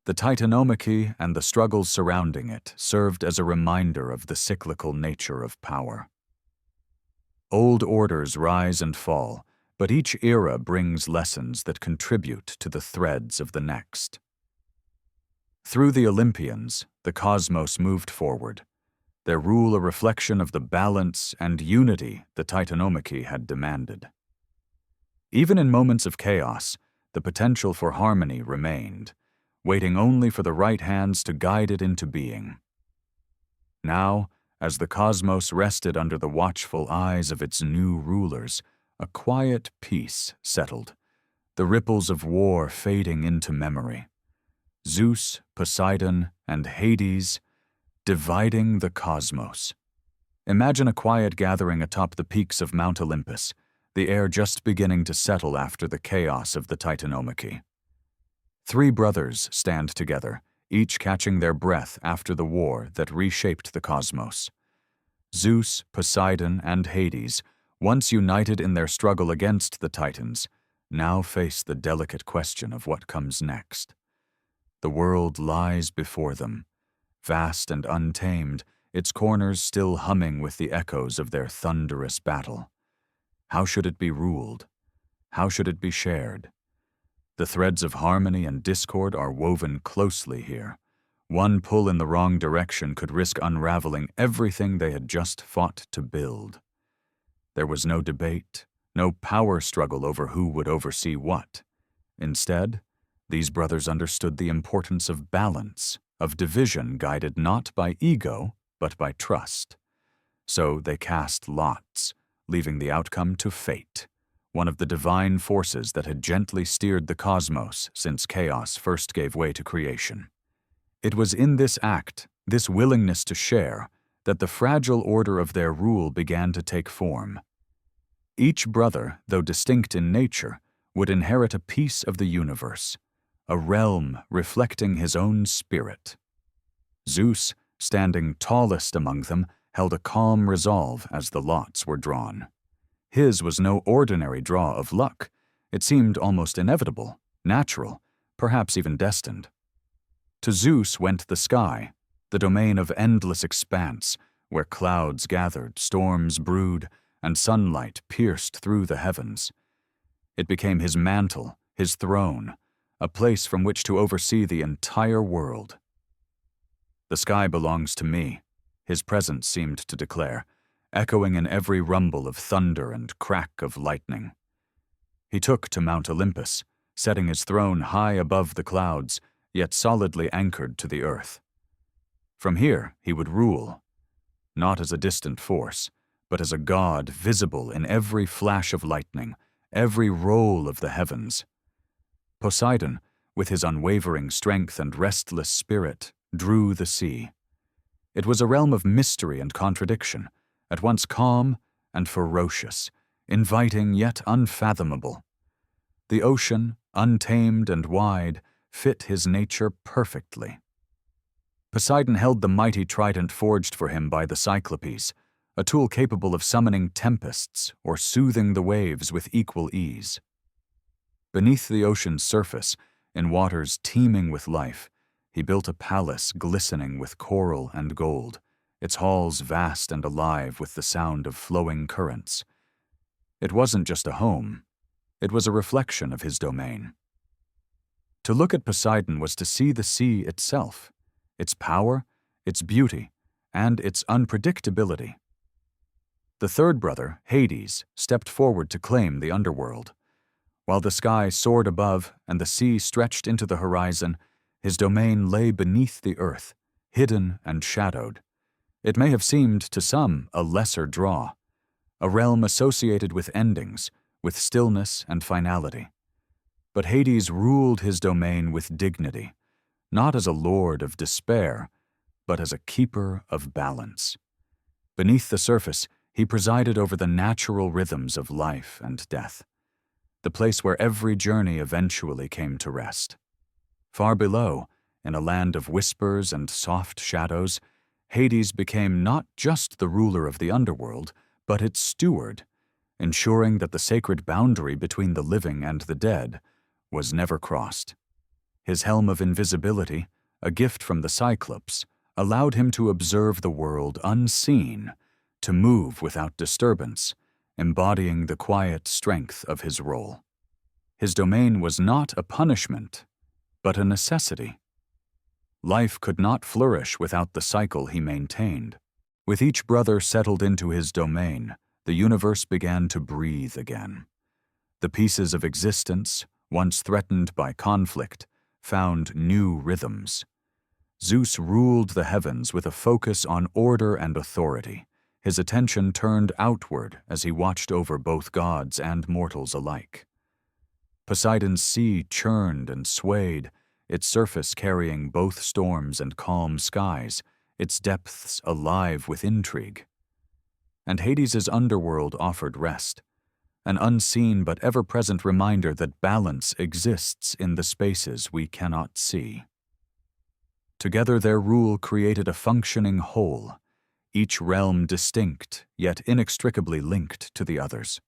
The Titanomachy and the struggles surrounding it served as a reminder of the cyclical nature of power. Old orders rise and fall, but each era brings lessons that contribute to the threads of the next. Through the Olympians, the cosmos moved forward, their rule a reflection of the balance and unity the Titanomachy had demanded. Even in moments of chaos, the potential for harmony remained, waiting only for the right hands to guide it into being. Now, as the cosmos rested under the watchful eyes of its new rulers, a quiet peace settled, the ripples of war fading into memory. Zeus, Poseidon, and Hades dividing the cosmos. Imagine a quiet gathering atop the peaks of Mount Olympus, the air just beginning to settle after the chaos of the Titanomachy. 3 brothers stand together, each catching their breath after the war that reshaped the cosmos. Zeus, Poseidon, and Hades, once united in their struggle against the Titans, now face the delicate question of what comes next. The world lies before them, vast and untamed, its corners still humming with the echoes of their thunderous battle. How should it be ruled? How should it be shared? The threads of harmony and discord are woven closely here. One pull in the wrong direction could risk unraveling everything they had just fought to build. There was no debate, no power struggle over who would oversee what. Instead, these brothers understood the importance of balance, of division guided not by ego, but by trust. So they cast lots, leaving the outcome to fate, one of the divine forces that had gently steered the cosmos since chaos first gave way to creation. It was in this act, this willingness to share, that the fragile order of their rule began to take form. Each brother, though distinct in nature, would inherit a piece of the universe, a realm reflecting his own spirit. Zeus, standing tallest among them, held a calm resolve as the lots were drawn. His was no ordinary draw of luck. It seemed almost inevitable, natural, perhaps even destined. To Zeus went the sky, the domain of endless expanse, where clouds gathered, storms brewed, and sunlight pierced through the heavens. It became his mantle, his throne, a place from which to oversee the entire world. The sky belongs to me, his presence seemed to declare, echoing in every rumble of thunder and crack of lightning. He took to Mount Olympus, setting his throne high above the clouds, yet solidly anchored to the earth. From here he would rule, not as a distant force, but as a god visible in every flash of lightning, every roll of the heavens. Poseidon, with his unwavering strength and restless spirit, drew the sea. It was a realm of mystery and contradiction, at once calm and ferocious, inviting yet unfathomable. The ocean, untamed and wide, fit his nature perfectly. Poseidon held the mighty trident forged for him by the Cyclopes, a tool capable of summoning tempests or soothing the waves with equal ease. Beneath the ocean's surface, in waters teeming with life, he built a palace glistening with coral and gold, its halls vast and alive with the sound of flowing currents. It wasn't just a home, it was a reflection of his domain. To look at Poseidon was to see the sea itself, its power, its beauty, and its unpredictability. The third brother, Hades, stepped forward to claim the underworld. While the sky soared above and the sea stretched into the horizon, his domain lay beneath the earth, hidden and shadowed. It may have seemed to some a lesser draw, a realm associated with endings, with stillness and finality. But Hades ruled his domain with dignity, not as a lord of despair, but as a keeper of balance. Beneath the surface, he presided over the natural rhythms of life and death, the place where every journey eventually came to rest. Far below, in a land of whispers and soft shadows, Hades became not just the ruler of the underworld, but its steward, ensuring that the sacred boundary between the living and the dead was never crossed. His helm of invisibility, a gift from the Cyclops, allowed him to observe the world unseen, to move without disturbance, embodying the quiet strength of his role. His domain was not a punishment, but a necessity. Life could not flourish without the cycle he maintained. With each brother settled into his domain, the universe began to breathe again. The pieces of existence, once threatened by conflict, found new rhythms. Zeus ruled the heavens with a focus on order and authority. His attention turned outward as he watched over both gods and mortals alike. Poseidon's sea churned and swayed, its surface carrying both storms and calm skies, its depths alive with intrigue. And Hades's underworld offered rest, an unseen but ever-present reminder that balance exists in the spaces we cannot see. Together their rule created a functioning whole, each realm distinct yet inextricably linked to the others.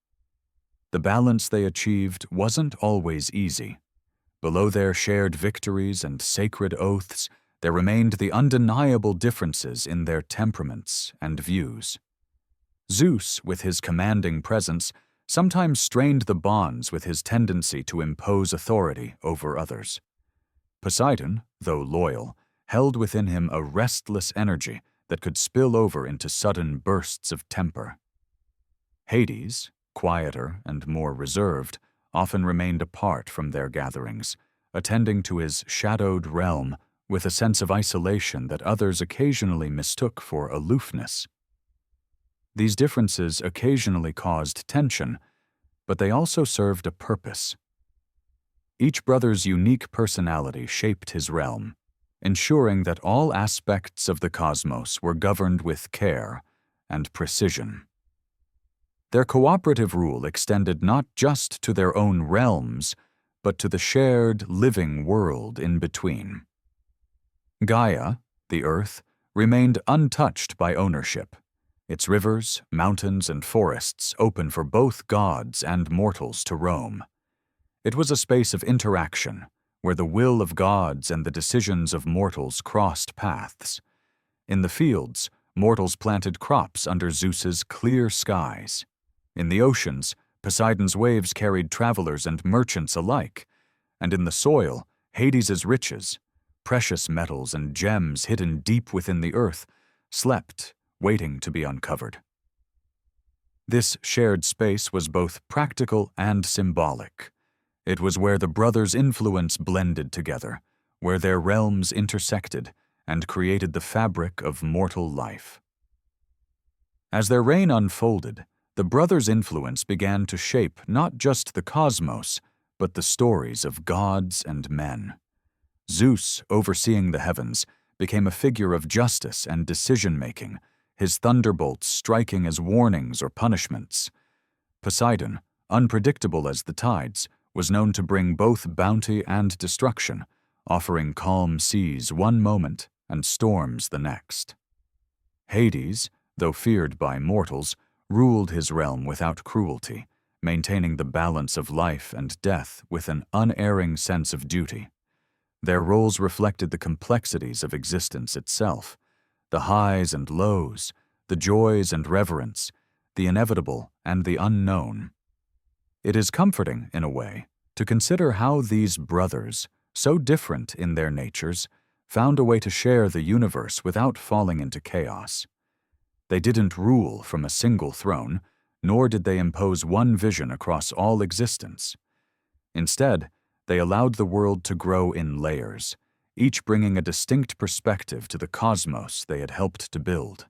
The balance they achieved wasn't always easy. Below their shared victories and sacred oaths, there remained the undeniable differences in their temperaments and views. Zeus, with his commanding presence, sometimes strained the bonds with his tendency to impose authority over others. Poseidon, though loyal, held within him a restless energy that could spill over into sudden bursts of temper. Hades, quieter and more reserved, often remained apart from their gatherings, attending to his shadowed realm with a sense of isolation that others occasionally mistook for aloofness. These differences occasionally caused tension, but they also served a purpose. Each brother's unique personality shaped his realm, ensuring that all aspects of the cosmos were governed with care and precision. Their cooperative rule extended not just to their own realms, but to the shared, living world in between. Gaia, the earth, remained untouched by ownership, its rivers, mountains, and forests open for both gods and mortals to roam. It was a space of interaction, where the will of gods and the decisions of mortals crossed paths. In the fields, mortals planted crops under Zeus's clear skies. In the oceans, Poseidon's waves carried travelers and merchants alike, and in the soil, Hades's riches, precious metals and gems hidden deep within the earth, slept, waiting to be uncovered. This shared space was both practical and symbolic. It was where the brothers' influence blended together, where their realms intersected and created the fabric of mortal life. As their reign unfolded, the brothers' influence began to shape not just the cosmos, but the stories of gods and men. Zeus, overseeing the heavens, became a figure of justice and decision-making, his thunderbolts striking as warnings or punishments. Poseidon, unpredictable as the tides, was known to bring both bounty and destruction, offering calm seas one moment and storms the next. Hades, though feared by mortals, ruled his realm without cruelty, maintaining the balance of life and death with an unerring sense of duty. Their roles reflected the complexities of existence itself, the highs and lows, the joys and reverence, the inevitable and the unknown. It is comforting, in a way, to consider how these brothers, so different in their natures, found a way to share the universe without falling into chaos. They didn't rule from a single throne, nor did they impose one vision across all existence. Instead, they allowed the world to grow in layers, each bringing a distinct perspective to the cosmos they had helped to build.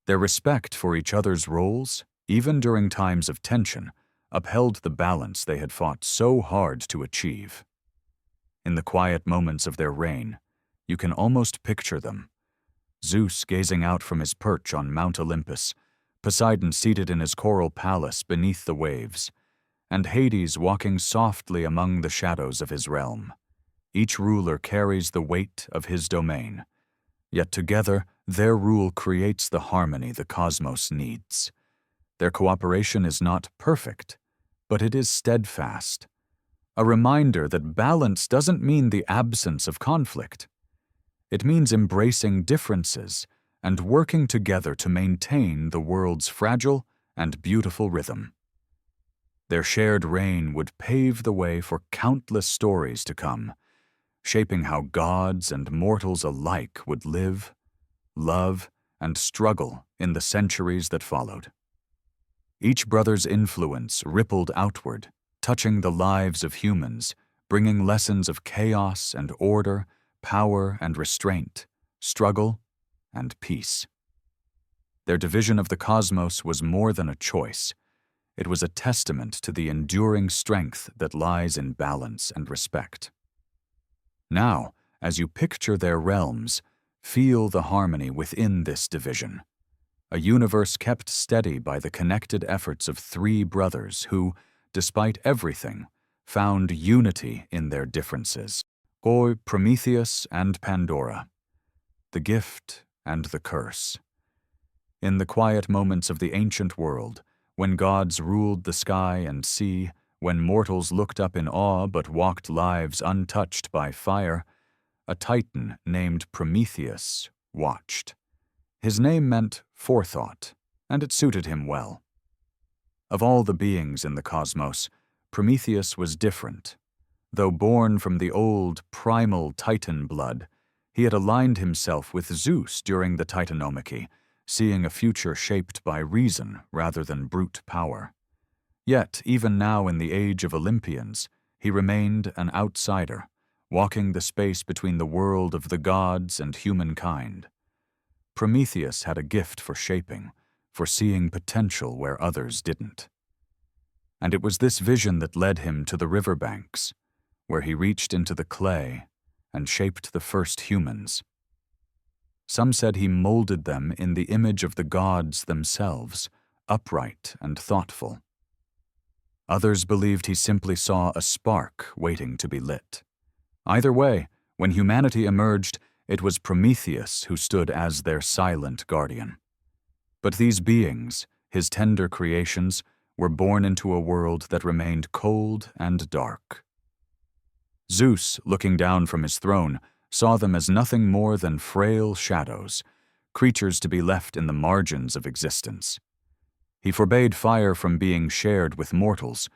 Their respect for each other's roles, even during times of tension, upheld the balance they had fought so hard to achieve. In the quiet moments of their reign, you can almost picture them. Zeus gazing out from his perch on Mount Olympus, Poseidon seated in his coral palace beneath the waves, and Hades walking softly among the shadows of his realm. Each ruler carries the weight of his domain, yet together their rule creates the harmony the cosmos needs. Their cooperation is not perfect, but it is steadfast, a reminder that balance doesn't mean the absence of conflict. It means embracing differences and working together to maintain the world's fragile and beautiful rhythm. Their shared reign would pave the way for countless stories to come, shaping how gods and mortals alike would live, love, and struggle in the centuries that followed. Each brother's influence rippled outward, touching the lives of humans, bringing lessons of chaos and order, power and restraint, struggle and peace. Their division of the cosmos was more than a choice. It was a testament to the enduring strength that lies in balance and respect. Now, as you picture their realms, feel the harmony within this division. A universe kept steady by the connected efforts of three brothers who, despite everything, found unity in their differences. Prometheus and Pandora, the gift and the curse. In the quiet moments of the ancient world, when gods ruled the sky and sea, when mortals looked up in awe but walked lives untouched by fire, a titan named Prometheus watched. His name meant forethought, and it suited him well. Of all the beings in the cosmos, Prometheus was different. Though born from the old, primal Titan blood, he had aligned himself with Zeus during the Titanomachy, seeing a future shaped by reason rather than brute power. Yet, even now in the age of Olympians, he remained an outsider, walking the space between the world of the gods and humankind. Prometheus had a gift for shaping, for seeing potential where others didn't. And it was this vision that led him to the riverbanks, where he reached into the clay and shaped the first humans. Some said he molded them in the image of the gods themselves, upright and thoughtful. Others believed he simply saw a spark waiting to be lit. Either way, when humanity emerged, it was Prometheus who stood as their silent guardian. But these beings, his tender creations, were born into a world that remained cold and dark. Zeus, looking down from his throne, saw them as nothing more than frail shadows, creatures to be left in the margins of existence. He forbade fire from being shared with mortals,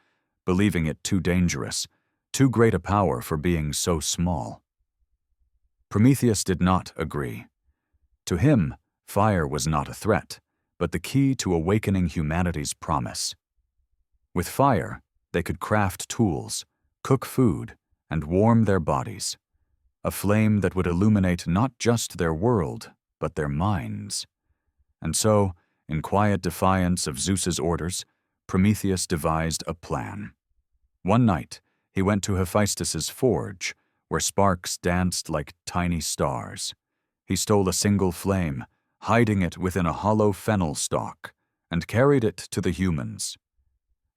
believing it too dangerous, too great a power for being so small. Prometheus did not agree. To him, fire was not a threat, but the key to awakening humanity's promise. With fire, they could craft tools, cook food, and warm their bodies, a flame that would illuminate not just their world, but their minds. And so, in quiet defiance of Zeus's orders, Prometheus devised a plan. One night, he went to Hephaestus's forge, where sparks danced like tiny stars. He stole a single flame, hiding it within a hollow fennel stalk, and carried it to the humans.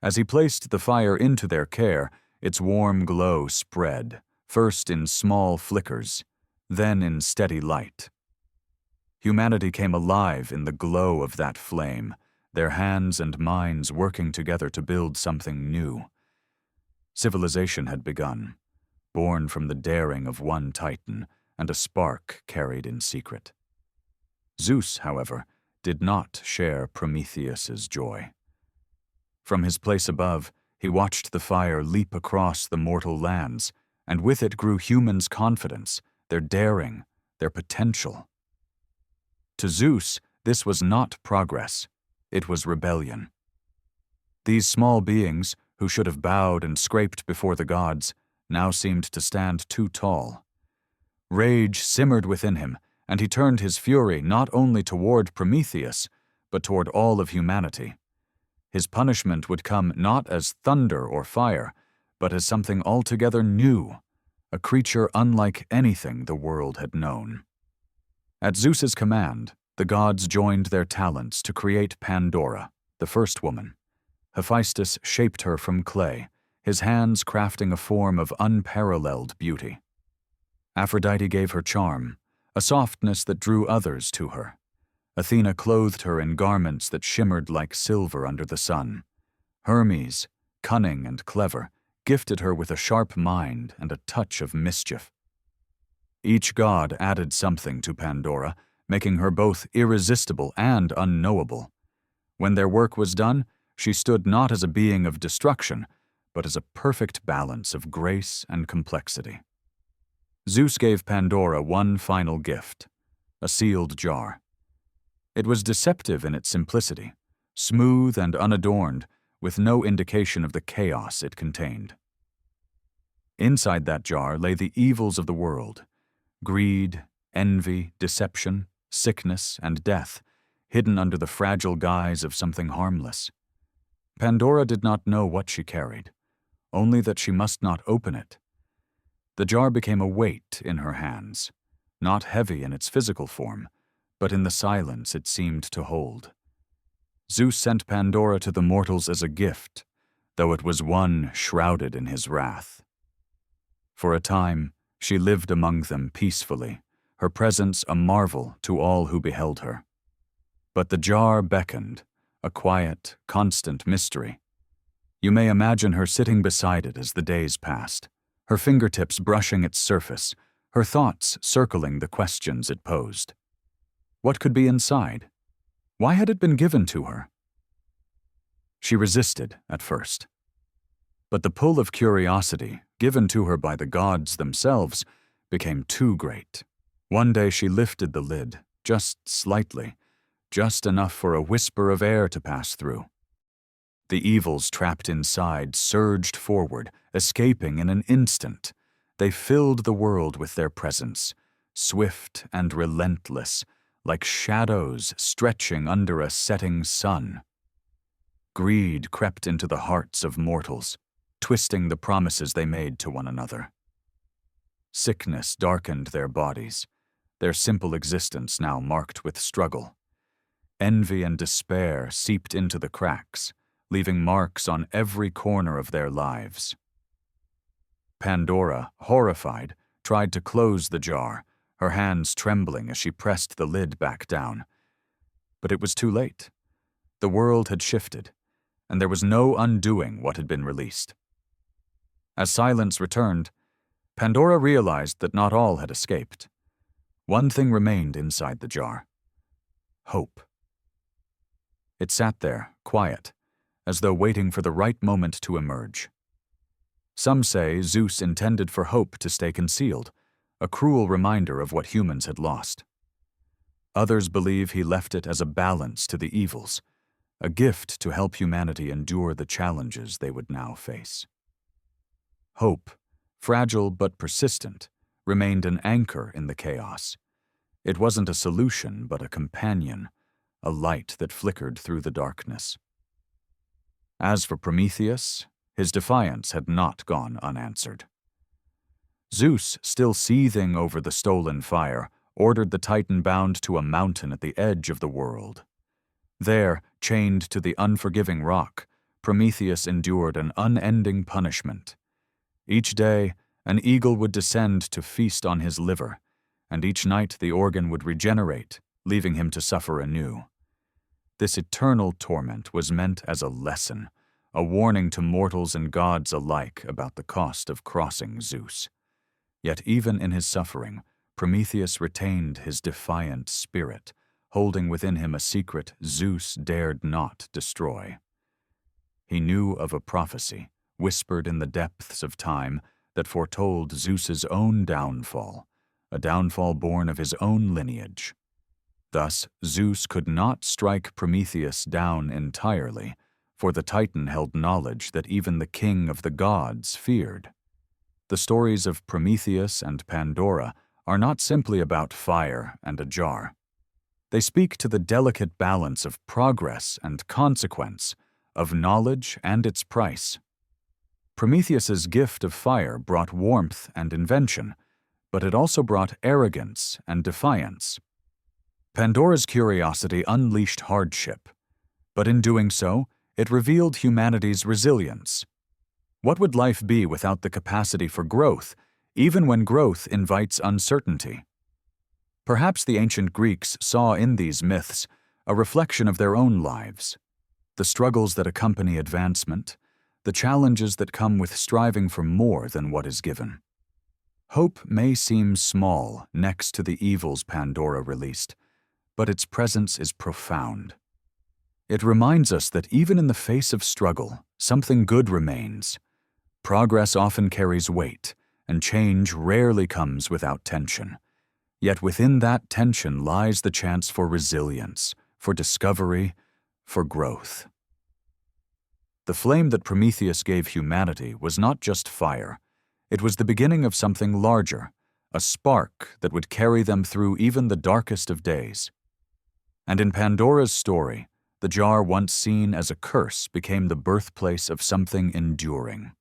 As he placed the fire into their care, its warm glow spread, first in small flickers, then in steady light. Humanity came alive in the glow of that flame, their hands and minds working together to build something new. Civilization had begun, born from the daring of one Titan and a spark carried in secret. Zeus, however, did not share Prometheus's joy. From his place above, he watched the fire leap across the mortal lands, and with it grew humans' confidence, their daring, their potential. To Zeus, this was not progress, it was rebellion. These small beings, who should have bowed and scraped before the gods, now seemed to stand too tall. Rage simmered within him, and he turned his fury not only toward Prometheus, but toward all of humanity. His punishment would come not as thunder or fire, but as something altogether new, a creature unlike anything the world had known. At Zeus's command, the gods joined their talents to create Pandora, the first woman. Hephaestus shaped her from clay, his hands crafting a form of unparalleled beauty. Aphrodite gave her charm, a softness that drew others to her. Athena clothed her in garments that shimmered like silver under the sun. Hermes, cunning and clever, gifted her with a sharp mind and a touch of mischief. Each god added something to Pandora, making her both irresistible and unknowable. When their work was done, she stood not as a being of destruction, but as a perfect balance of grace and complexity. Zeus gave Pandora one final gift, a sealed jar. It was deceptive in its simplicity, smooth and unadorned, with no indication of the chaos it contained. Inside that jar lay the evils of the world: greed, envy, deception, sickness, and death, hidden under the fragile guise of something harmless. Pandora did not know what she carried, only that she must not open it. The jar became a weight in her hands, not heavy in its physical form, but in the silence it seemed to hold. Zeus sent Pandora to the mortals as a gift, though it was one shrouded in his wrath. For a time, she lived among them peacefully, her presence a marvel to all who beheld her. But the jar beckoned, a quiet, constant mystery. You may imagine her sitting beside it as the days passed, her fingertips brushing its surface, her thoughts circling the questions it posed. What could be inside? Why had it been given to her? She resisted at first. But the pull of curiosity, given to her by the gods themselves, became too great. One day she lifted the lid, just slightly, just enough for a whisper of air to pass through. The evils trapped inside surged forward, escaping in an instant. They filled the world with their presence, swift and relentless, like shadows stretching under a setting sun. Greed crept into the hearts of mortals, twisting the promises they made to one another. Sickness darkened their bodies, their simple existence now marked with struggle. Envy and despair seeped into the cracks, leaving marks on every corner of their lives. Pandora, horrified, tried to close the jar, her hands trembling as she pressed the lid back down. But it was too late. The world had shifted, and there was no undoing what had been released. As silence returned, Pandora realized that not all had escaped. One thing remained inside the jar: hope. It sat there, quiet, as though waiting for the right moment to emerge. Some say Zeus intended for hope to stay concealed, a cruel reminder of what humans had lost. Others believe he left it as a balance to the evils, a gift to help humanity endure the challenges they would now face. Hope, fragile but persistent, remained an anchor in the chaos. It wasn't a solution, but a companion, a light that flickered through the darkness. As for Prometheus, his defiance had not gone unanswered. Zeus, still seething over the stolen fire, ordered the Titan bound to a mountain at the edge of the world. There, chained to the unforgiving rock, Prometheus endured an unending punishment. Each day, an eagle would descend to feast on his liver, and each night the organ would regenerate, leaving him to suffer anew. This eternal torment was meant as a lesson, a warning to mortals and gods alike about the cost of crossing Zeus. Yet even in his suffering, Prometheus retained his defiant spirit, holding within him a secret Zeus dared not destroy. He knew of a prophecy, whispered in the depths of time, that foretold Zeus's own downfall, a downfall born of his own lineage. Thus, Zeus could not strike Prometheus down entirely, for the Titan held knowledge that even the king of the gods feared. The stories of Prometheus and Pandora are not simply about fire and a jar. They speak to the delicate balance of progress and consequence, of knowledge and its price. Prometheus's gift of fire brought warmth and invention, but it also brought arrogance and defiance. Pandora's curiosity unleashed hardship, but in doing so, it revealed humanity's resilience. What would life be without the capacity for growth, even when growth invites uncertainty? Perhaps the ancient Greeks saw in these myths a reflection of their own lives, the struggles that accompany advancement, the challenges that come with striving for more than what is given. Hope may seem small next to the evils Pandora released, but its presence is profound. It reminds us that even in the face of struggle, something good remains. Progress often carries weight, and change rarely comes without tension. Yet within that tension lies the chance for resilience, for discovery, for growth. The flame that Prometheus gave humanity was not just fire. It was the beginning of something larger, a spark that would carry them through even the darkest of days. And in Pandora's story, the jar once seen as a curse became the birthplace of something enduring.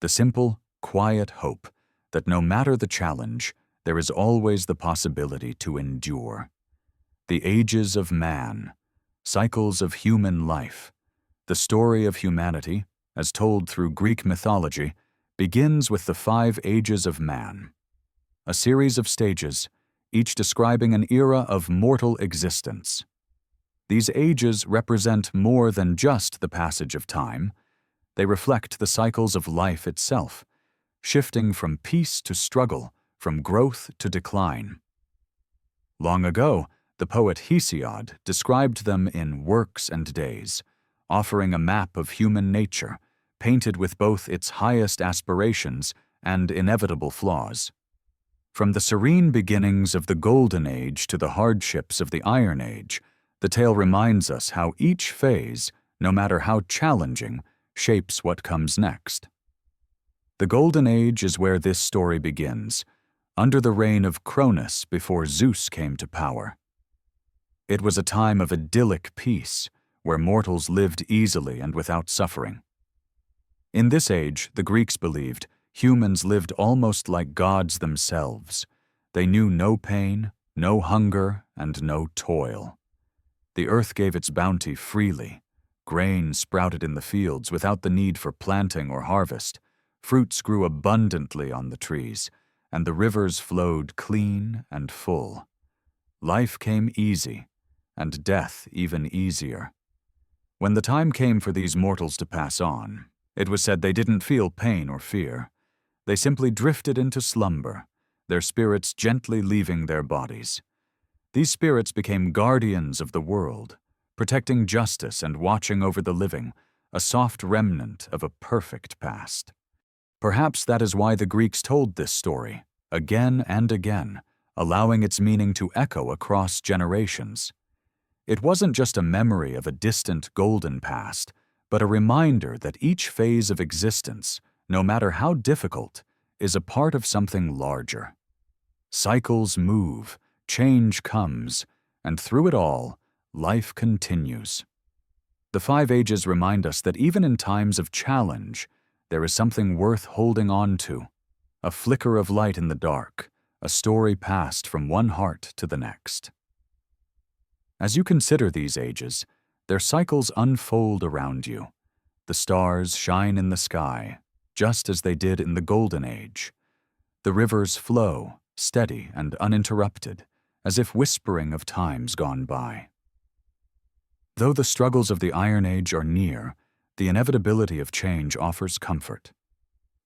The simple, quiet hope that no matter the challenge, there is always the possibility to endure. The ages of man, cycles of human life, the story of humanity, as told through Greek mythology, begins with the 5 ages of man, a series of stages, each describing an era of mortal existence. These ages represent more than just the passage of time. They reflect the cycles of life itself, shifting from peace to struggle, from growth to decline. Long ago, the poet Hesiod described them in Works and Days, offering a map of human nature, painted with both its highest aspirations and inevitable flaws. From the serene beginnings of the Golden Age to the hardships of the Iron Age, the tale reminds us how each phase, no matter how challenging, shapes what comes next. The Golden Age is where this story begins, under the reign of Cronus before Zeus came to power. It was a time of idyllic peace, where mortals lived easily and without suffering. In this age, the Greeks believed, humans lived almost like gods themselves. They knew no pain, no hunger, and no toil. The earth gave its bounty freely. Grain sprouted in the fields without the need for planting or harvest. Fruits grew abundantly on the trees, and the rivers flowed clean and full. Life came easy, and death even easier. When the time came for these mortals to pass on, it was said they didn't feel pain or fear. They simply drifted into slumber, their spirits gently leaving their bodies. These spirits became guardians of the world, protecting justice and watching over the living, a soft remnant of a perfect past. Perhaps that is why the Greeks told this story, again and again, allowing its meaning to echo across generations. It wasn't just a memory of a distant golden past, but a reminder that each phase of existence, no matter how difficult, is a part of something larger. Cycles move, change comes, and through it all, life continues. The 5 ages remind us that even in times of challenge, there is something worth holding on to, a flicker of light in the dark, a story passed from one heart to the next. As you consider these ages, their cycles unfold around you. The stars shine in the sky, just as they did in the Golden Age. The rivers flow, steady and uninterrupted, as if whispering of times gone by. Though the struggles of the Iron Age are near, the inevitability of change offers comfort.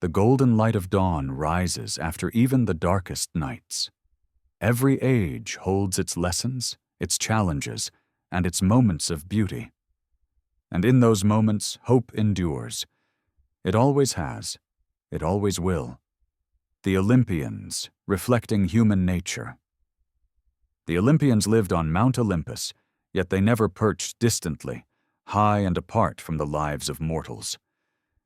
The golden light of dawn rises after even the darkest nights. Every age holds its lessons, its challenges, and its moments of beauty. And in those moments, hope endures. It always has. It always will. The Olympians, reflecting human nature. The Olympians lived on Mount Olympus, yet they never perched distantly, high and apart from the lives of mortals.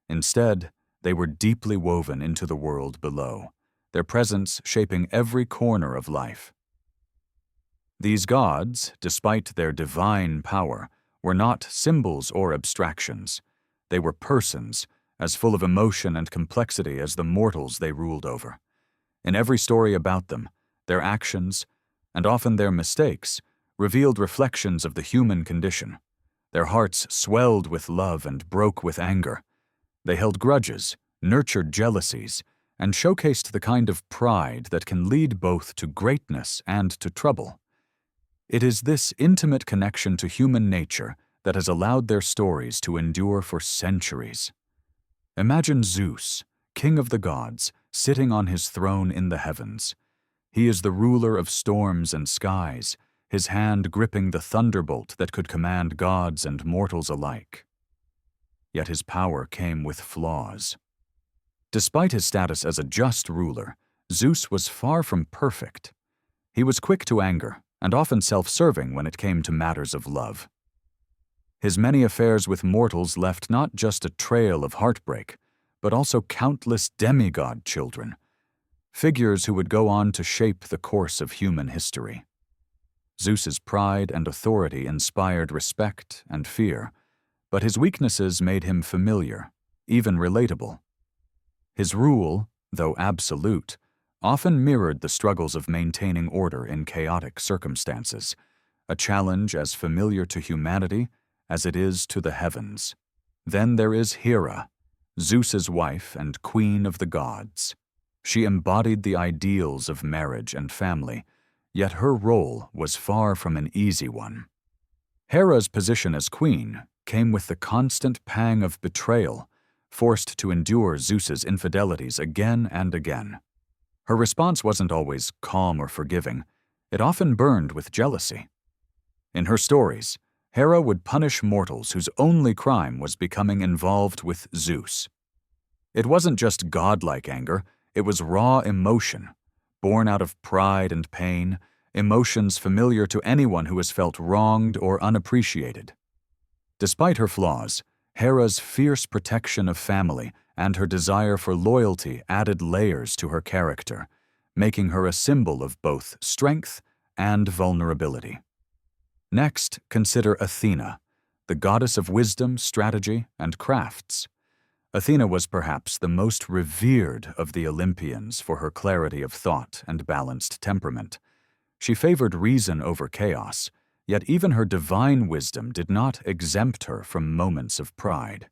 Instead, they were deeply woven into the world below, their presence shaping every corner of life. These gods, despite their divine power, were not symbols or abstractions. They were persons, as full of emotion and complexity as the mortals they ruled over. In every story about them, their actions, and often their mistakes, revealed reflections of the human condition. Their hearts swelled with love and broke with anger. They held grudges, nurtured jealousies, and showcased the kind of pride that can lead both to greatness and to trouble. It is this intimate connection to human nature that has allowed their stories to endure for centuries. Imagine Zeus, king of the gods, sitting on his throne in the heavens. He is the ruler of storms and skies, his hand gripping the thunderbolt that could command gods and mortals alike. Yet his power came with flaws. Despite his status as a just ruler, Zeus was far from perfect. He was quick to anger and often self-serving when it came to matters of love. His many affairs with mortals left not just a trail of heartbreak, but also countless demigod children, figures who would go on to shape the course of human history. Zeus's pride and authority inspired respect and fear, but his weaknesses made him familiar, even relatable. His rule, though absolute, often mirrored the struggles of maintaining order in chaotic circumstances, a challenge as familiar to humanity as it is to the heavens. Then there is Hera, Zeus's wife and queen of the gods. She embodied the ideals of marriage and family, yet her role was far from an easy one. Hera's position as queen came with the constant pang of betrayal, forced to endure Zeus's infidelities again and again. Her response wasn't always calm or forgiving. It often burned with jealousy. In her stories, Hera would punish mortals whose only crime was becoming involved with Zeus. It wasn't just godlike anger, it was raw emotion, born out of pride and pain, emotions familiar to anyone who has felt wronged or unappreciated. Despite her flaws, Hera's fierce protection of family and her desire for loyalty added layers to her character, making her a symbol of both strength and vulnerability. Next, consider Athena, the goddess of wisdom, strategy, and crafts. Athena was perhaps the most revered of the Olympians for her clarity of thought and balanced temperament. She favored reason over chaos, yet even her divine wisdom did not exempt her from moments of pride.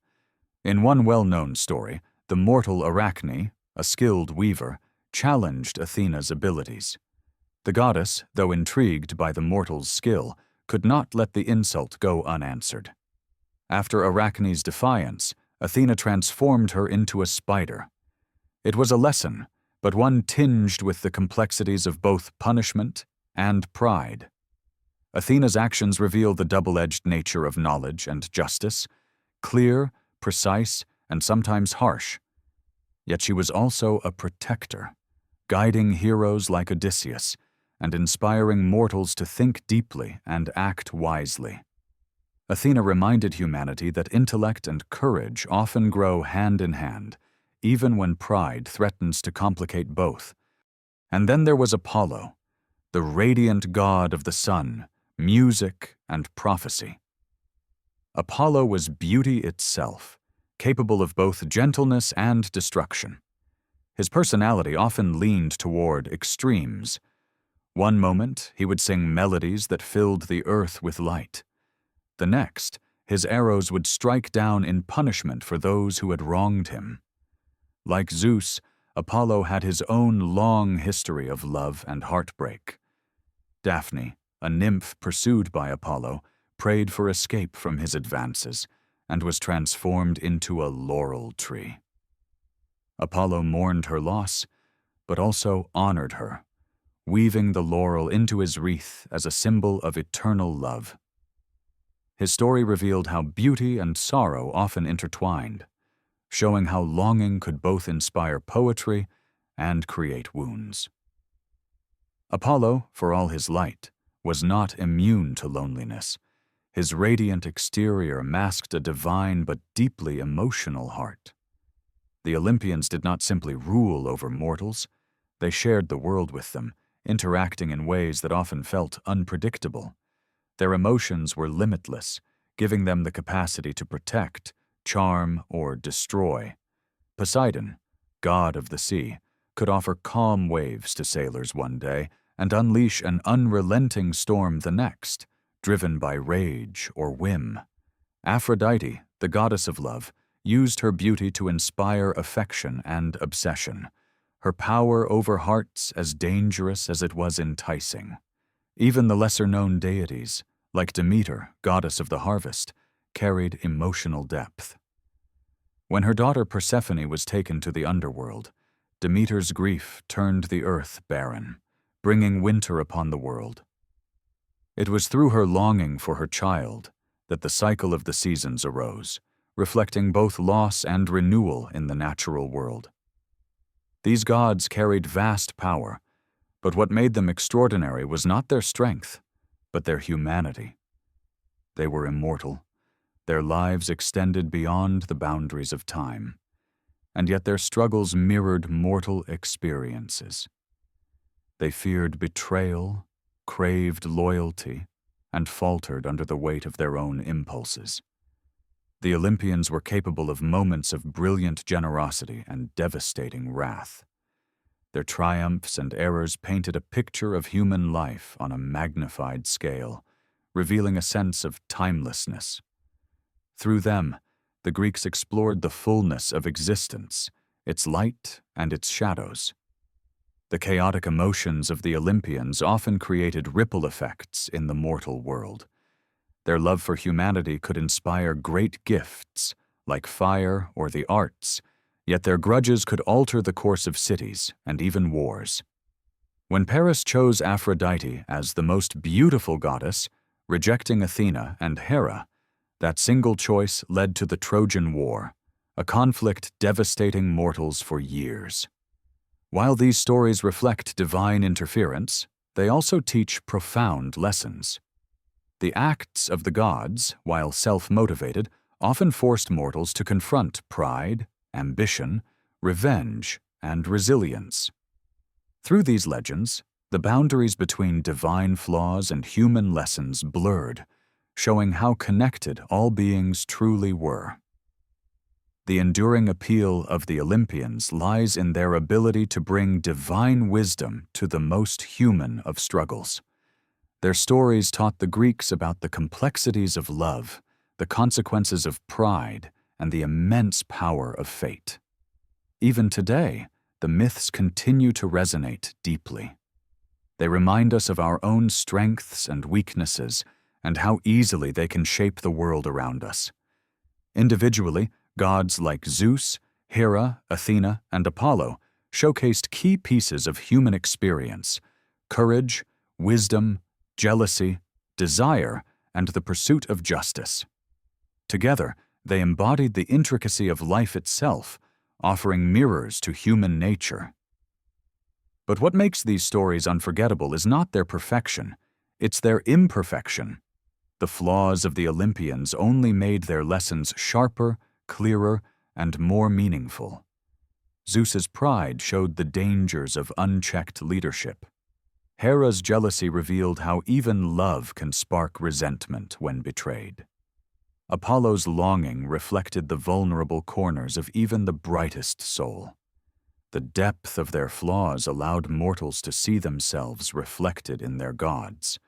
In one well-known story, the mortal Arachne, a skilled weaver, challenged Athena's abilities. The goddess, though intrigued by the mortal's skill, could not let the insult go unanswered. After Arachne's defiance, Athena transformed her into a spider. It was a lesson, but one tinged with the complexities of both punishment and pride. Athena's actions reveal the double-edged nature of knowledge and justice, clear, precise, and sometimes harsh. Yet she was also a protector, guiding heroes like Odysseus and inspiring mortals to think deeply and act wisely. Athena reminded humanity that intellect and courage often grow hand in hand, even when pride threatens to complicate both. And then there was Apollo, the radiant god of the sun, music, and prophecy. Apollo was beauty itself, capable of both gentleness and destruction. His personality often leaned toward extremes. One moment, he would sing melodies that filled the earth with light. The next, his arrows would strike down in punishment for those who had wronged him. Like Zeus, Apollo had his own long history of love and heartbreak. Daphne, a nymph pursued by Apollo, prayed for escape from his advances and was transformed into a laurel tree. Apollo mourned her loss, but also honored her, weaving the laurel into his wreath as a symbol of eternal love. His story revealed how beauty and sorrow often intertwined, showing how longing could both inspire poetry and create wounds. Apollo, for all his light, was not immune to loneliness. His radiant exterior masked a divine but deeply emotional heart. The Olympians did not simply rule over mortals, they shared the world with them, interacting in ways that often felt unpredictable. Their emotions were limitless, giving them the capacity to protect, charm, or destroy. Poseidon, god of the sea, could offer calm waves to sailors one day and unleash an unrelenting storm the next, driven by rage or whim. Aphrodite, the goddess of love, used her beauty to inspire affection and obsession, her power over hearts as dangerous as it was enticing. Even the lesser-known deities, like Demeter, goddess of the harvest, carried emotional depth. When her daughter Persephone was taken to the underworld, Demeter's grief turned the earth barren, bringing winter upon the world. It was through her longing for her child that the cycle of the seasons arose, reflecting both loss and renewal in the natural world. These gods carried vast power, but what made them extraordinary was not their strength, but their humanity. They were immortal, their lives extended beyond the boundaries of time, and yet their struggles mirrored mortal experiences. They feared betrayal, craved loyalty, and faltered under the weight of their own impulses. The Olympians were capable of moments of brilliant generosity and devastating wrath. Their triumphs and errors painted a picture of human life on a magnified scale, revealing a sense of timelessness. Through them, the Greeks explored the fullness of existence, its light and its shadows. The chaotic emotions of the Olympians often created ripple effects in the mortal world. Their love for humanity could inspire great gifts, like fire or the arts, yet their grudges could alter the course of cities and even wars. When Paris chose Aphrodite as the most beautiful goddess, rejecting Athena and Hera, that single choice led to the Trojan War, a conflict devastating mortals for years. While these stories reflect divine interference, they also teach profound lessons. The acts of the gods, while self-motivated, often forced mortals to confront pride, ambition, revenge, and resilience. Through these legends, the boundaries between divine flaws and human lessons blurred, showing how connected all beings truly were. The enduring appeal of the Olympians lies in their ability to bring divine wisdom to the most human of struggles. Their stories taught the Greeks about the complexities of love, the consequences of pride, and the immense power of fate. Even today, the myths continue to resonate deeply. They remind us of our own strengths and weaknesses, and how easily they can shape the world around us. Individually, gods like Zeus, Hera, Athena, and Apollo showcased key pieces of human experience: courage, wisdom, jealousy, desire, and the pursuit of justice. Together, they embodied the intricacy of life itself, offering mirrors to human nature. But what makes these stories unforgettable is not their perfection, it's their imperfection. The flaws of the Olympians only made their lessons sharper, clearer, and more meaningful. Zeus's pride showed the dangers of unchecked leadership. Hera's jealousy revealed how even love can spark resentment when betrayed. Apollo's longing reflected the vulnerable corners of even the brightest soul. The depth of their flaws allowed mortals to see themselves reflected in their gods,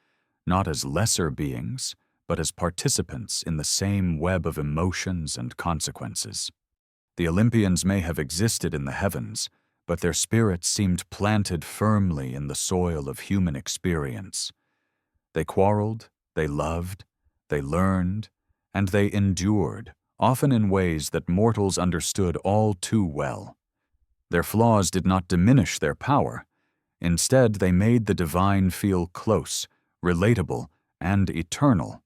not as lesser beings, but as participants in the same web of emotions and consequences. The Olympians may have existed in the heavens, but their spirits seemed planted firmly in the soil of human experience. They quarreled, they loved, they learned, and they endured, often in ways that mortals understood all too well. Their flaws did not diminish their power. Instead, they made the divine feel close, relatable, and eternal.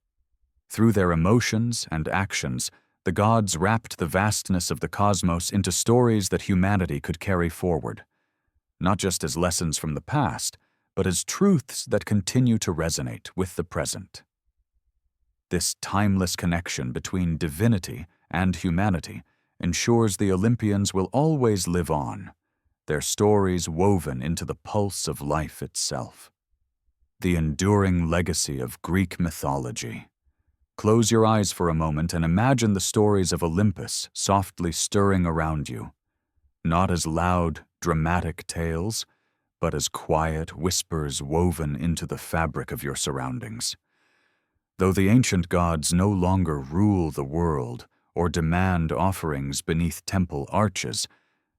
Through their emotions and actions, the gods wrapped the vastness of the cosmos into stories that humanity could carry forward, not just as lessons from the past, but as truths that continue to resonate with the present. This timeless connection between divinity and humanity ensures the Olympians will always live on, their stories woven into the pulse of life itself. The enduring legacy of Greek mythology, Close your eyes for a moment and imagine the stories of Olympus softly stirring around you, not as loud, dramatic tales, but as quiet whispers woven into the fabric of your surroundings. Though the ancient gods no longer rule the world or demand offerings beneath temple arches,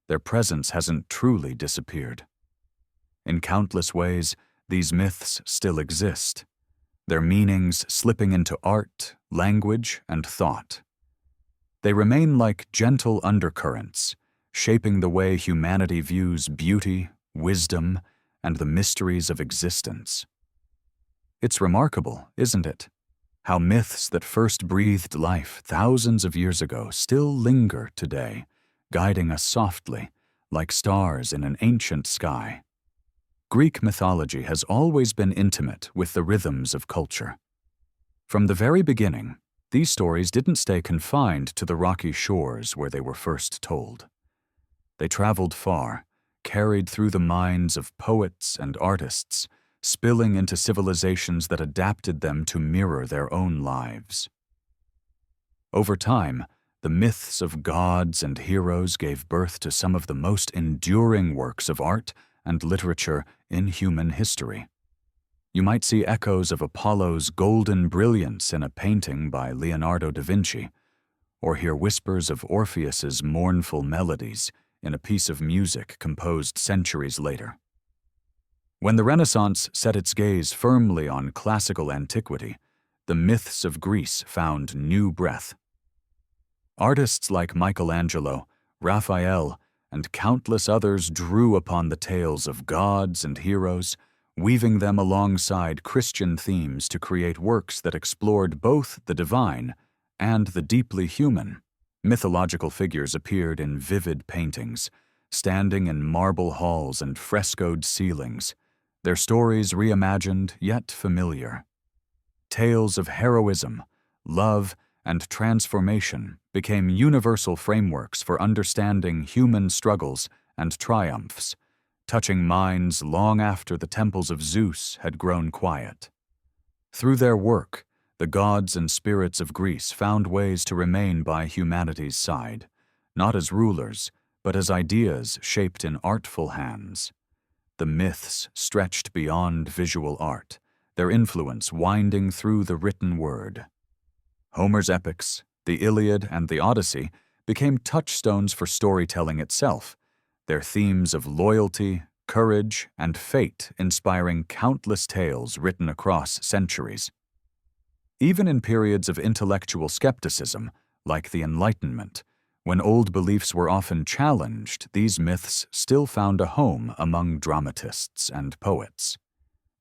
their presence hasn't truly disappeared. In countless ways, these myths still exist, their meanings slipping into art, language, and thought. They remain like gentle undercurrents, shaping the way humanity views beauty, wisdom, and the mysteries of existence. It's remarkable, isn't it? How myths that first breathed life thousands of years ago still linger today, guiding us softly, like stars in an ancient sky. Greek mythology has always been intimate with the rhythms of culture. From the very beginning, these stories didn't stay confined to the rocky shores where they were first told. They traveled far, carried through the minds of poets and artists, spilling into civilizations that adapted them to mirror their own lives. Over time, the myths of gods and heroes gave birth to some of the most enduring works of art and literature in human history. You might see echoes of Apollo's golden brilliance in a painting by Leonardo da Vinci, or hear whispers of Orpheus's mournful melodies in a piece of music composed centuries later. When the Renaissance set its gaze firmly on classical antiquity, the myths of Greece found new breath. Artists like Michelangelo, Raphael, and countless others drew upon the tales of gods and heroes, weaving them alongside Christian themes to create works that explored both the divine and the deeply human. Mythological figures appeared in vivid paintings, standing in marble halls and frescoed ceilings, their stories reimagined yet familiar. Tales of heroism, love, and transformation became universal frameworks for understanding human struggles and triumphs, touching minds long after the temples of Zeus had grown quiet. Through their work, the gods and spirits of Greece found ways to remain by humanity's side, not as rulers, but as ideas shaped in artful hands. The myths stretched beyond visual art, their influence winding through the written word. Homer's epics, the Iliad and the Odyssey, became touchstones for storytelling itself, their themes of loyalty, courage, and fate inspiring countless tales written across centuries. Even in periods of intellectual skepticism, like the Enlightenment, when old beliefs were often challenged, these myths still found a home among dramatists and poets.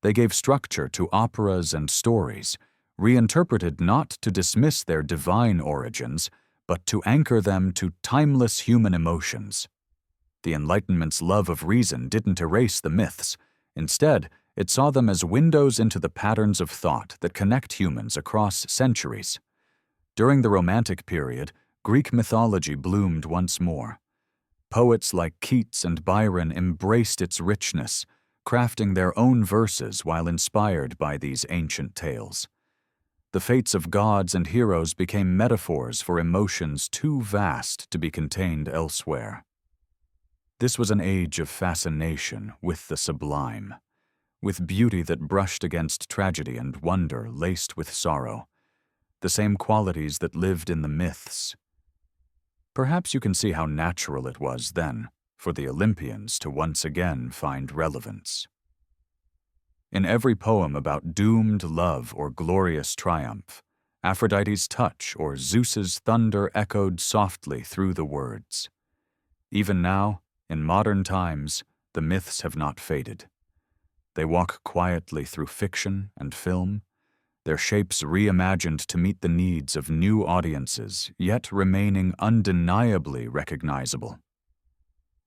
They gave structure to operas and stories, reinterpreted not to dismiss their divine origins, but to anchor them to timeless human emotions. The Enlightenment's love of reason didn't erase the myths. Instead, it saw them as windows into the patterns of thought that connect humans across centuries. During the Romantic period, Greek mythology bloomed once more. Poets like Keats and Byron embraced its richness, crafting their own verses while inspired by these ancient tales. The fates of gods and heroes became metaphors for emotions too vast to be contained elsewhere. This was an age of fascination with the sublime, with beauty that brushed against tragedy and wonder laced with sorrow, the same qualities that lived in the myths. Perhaps you can see how natural it was then for the Olympians to once again find relevance. In every poem about doomed love or glorious triumph, Aphrodite's touch or Zeus's thunder echoed softly through the words. Even now, in modern times, the myths have not faded. They walk quietly through fiction and film, their shapes reimagined to meet the needs of new audiences, yet remaining undeniably recognizable.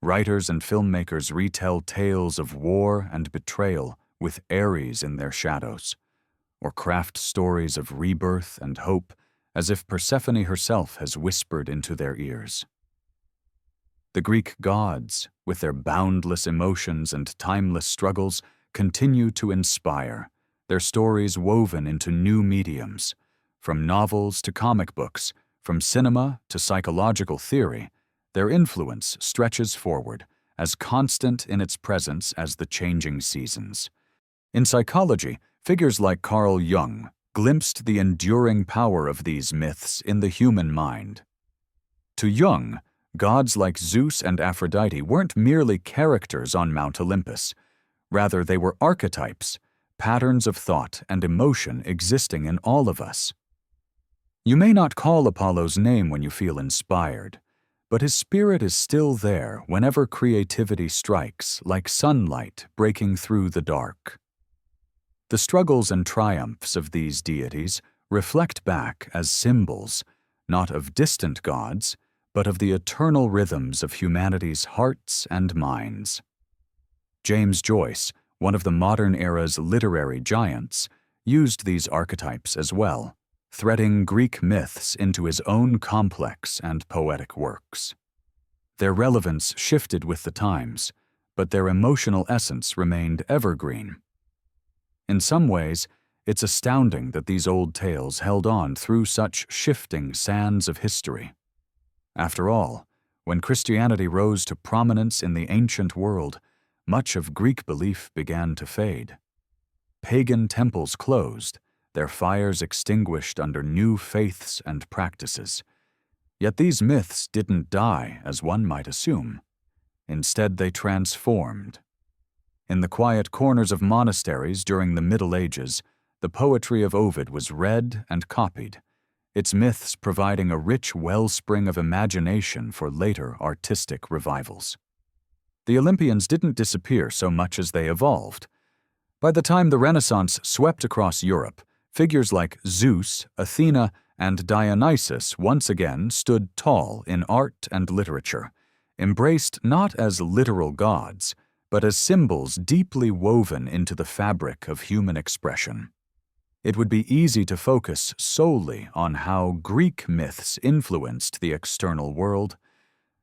Writers and filmmakers retell tales of war and betrayal with Ares in their shadows, or craft stories of rebirth and hope as if Persephone herself has whispered into their ears. The Greek gods, with their boundless emotions and timeless struggles, continue to inspire, their stories woven into new mediums, From novels to comic books, from cinema to psychological theory, their influence stretches forward, as constant in its presence as the changing seasons. In psychology, figures like Carl Jung glimpsed the enduring power of these myths in the human mind. To Jung, gods like Zeus and Aphrodite weren't merely characters on Mount Olympus. Rather, they were archetypes, patterns of thought and emotion existing in all of us. You may not call Apollo's name when you feel inspired, but his spirit is still there whenever creativity strikes, like sunlight breaking through the dark. The struggles and triumphs of these deities reflect back as symbols, not of distant gods, but of the eternal rhythms of humanity's hearts and minds. James Joyce, one of the modern era's literary giants, used these archetypes as well, threading Greek myths into his own complex and poetic works. Their relevance shifted with the times, but their emotional essence remained evergreen. In some ways, it's astounding that these old tales held on through such shifting sands of history. After all, when Christianity rose to prominence in the ancient world, much of Greek belief began to fade. Pagan temples closed, their fires extinguished under new faiths and practices. Yet these myths didn't die, as one might assume. Instead, they transformed. In the quiet corners of monasteries during the Middle Ages, the poetry of Ovid was read and copied, its myths providing a rich wellspring of imagination for later artistic revivals. The Olympians didn't disappear so much as they evolved. By the time the Renaissance swept across Europe, figures like Zeus, Athena, and Dionysus once again stood tall in art and literature, embraced not as literal gods, but as symbols deeply woven into the fabric of human expression. It would be easy to focus solely on how Greek myths influenced the external world,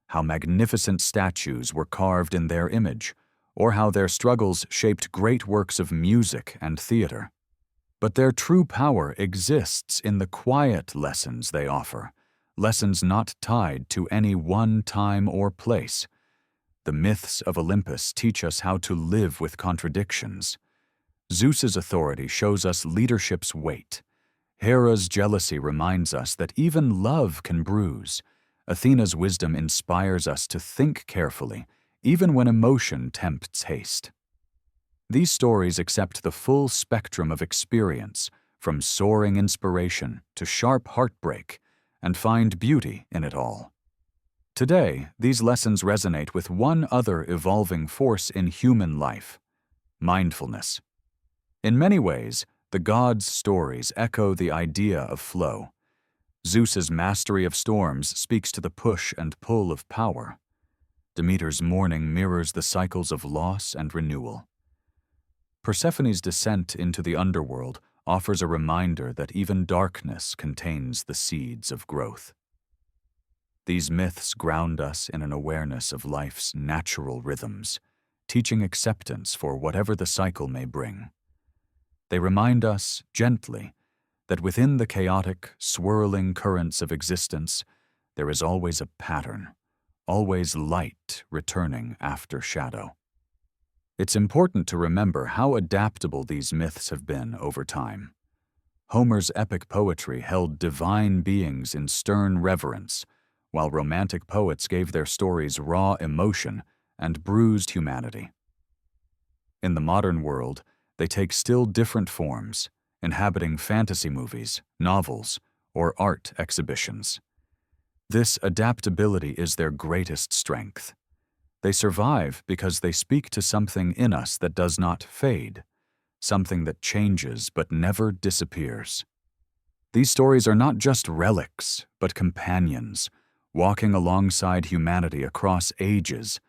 how magnificent statues were carved in their image, or how their struggles shaped great works of music and theater. But their true power exists in the quiet lessons they offer, lessons not tied to any one time or place. The myths of Olympus teach us how to live with contradictions. Zeus's authority shows us leadership's weight. Hera's jealousy reminds us that even love can bruise. Athena's wisdom inspires us to think carefully, even when emotion tempts haste. These stories accept the full spectrum of experience, from soaring inspiration to sharp heartbreak, and find beauty in it all. Today, these lessons resonate with one other evolving force in human life: mindfulness. In many ways, the gods' stories echo the idea of flow. Zeus's mastery of storms speaks to the push and pull of power. Demeter's mourning mirrors the cycles of loss and renewal. Persephone's descent into the underworld offers a reminder that even darkness contains the seeds of growth. These myths ground us in an awareness of life's natural rhythms, teaching acceptance for whatever the cycle may bring. They remind us, gently, that within the chaotic, swirling currents of existence, there is always a pattern, always light returning after shadow. It's important to remember how adaptable these myths have been over time. Homer's epic poetry held divine beings in stern reverence, while romantic poets gave their stories raw emotion and bruised humanity. In the modern world, they take still different forms, inhabiting fantasy movies, novels, or art exhibitions. This adaptability is their greatest strength. They survive because they speak to something in us that does not fade, something that changes but never disappears. These stories are not just relics, but companions, walking alongside humanity across ages.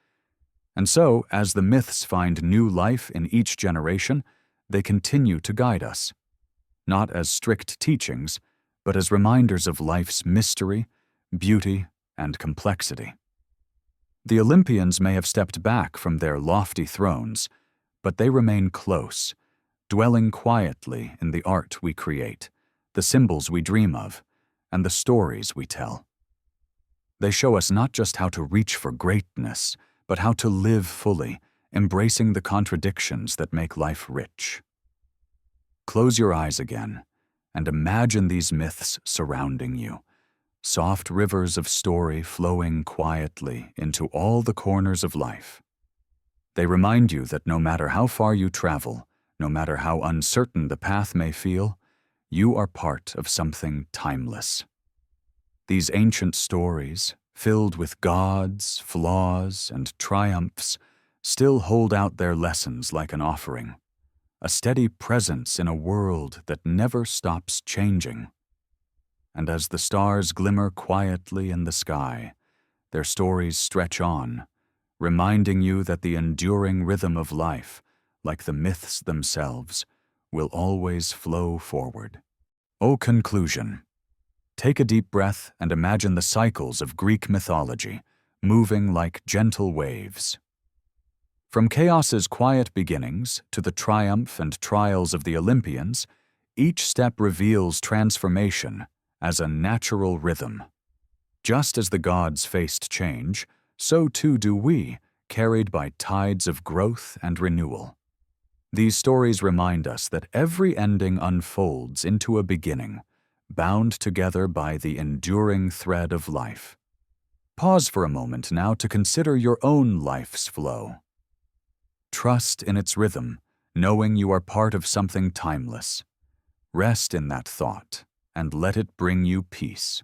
And so, as the myths find new life in each generation, they continue to guide us, not as strict teachings, but as reminders of life's mystery, beauty, and complexity. The Olympians may have stepped back from their lofty thrones, but they remain close, dwelling quietly in the art we create, the symbols we dream of, and the stories we tell. They show us not just how to reach for greatness, but how to live fully, embracing the contradictions that make life rich. Close your eyes again and imagine these myths surrounding you, soft rivers of story flowing quietly into all the corners of life. They remind you that no matter how far you travel, no matter how uncertain the path may feel, you are part of something timeless. These ancient stories, filled with gods, flaws, and triumphs, still hold out their lessons like an offering, a steady presence in a world that never stops changing. And as the stars glimmer quietly in the sky, their stories stretch on, reminding you that the enduring rhythm of life, like the myths themselves, will always flow forward. O conclusion! Take a deep breath and imagine the cycles of Greek mythology, moving like gentle waves. From chaos's quiet beginnings to the triumph and trials of the Olympians, each step reveals transformation as a natural rhythm. Just as the gods faced change, so too do we, carried by tides of growth and renewal. These stories remind us that every ending unfolds into a beginning, bound together by the enduring thread of life. Pause for a moment now to consider your own life's flow. Trust in its rhythm, knowing you are part of something timeless. Rest in that thought, and let it bring you peace.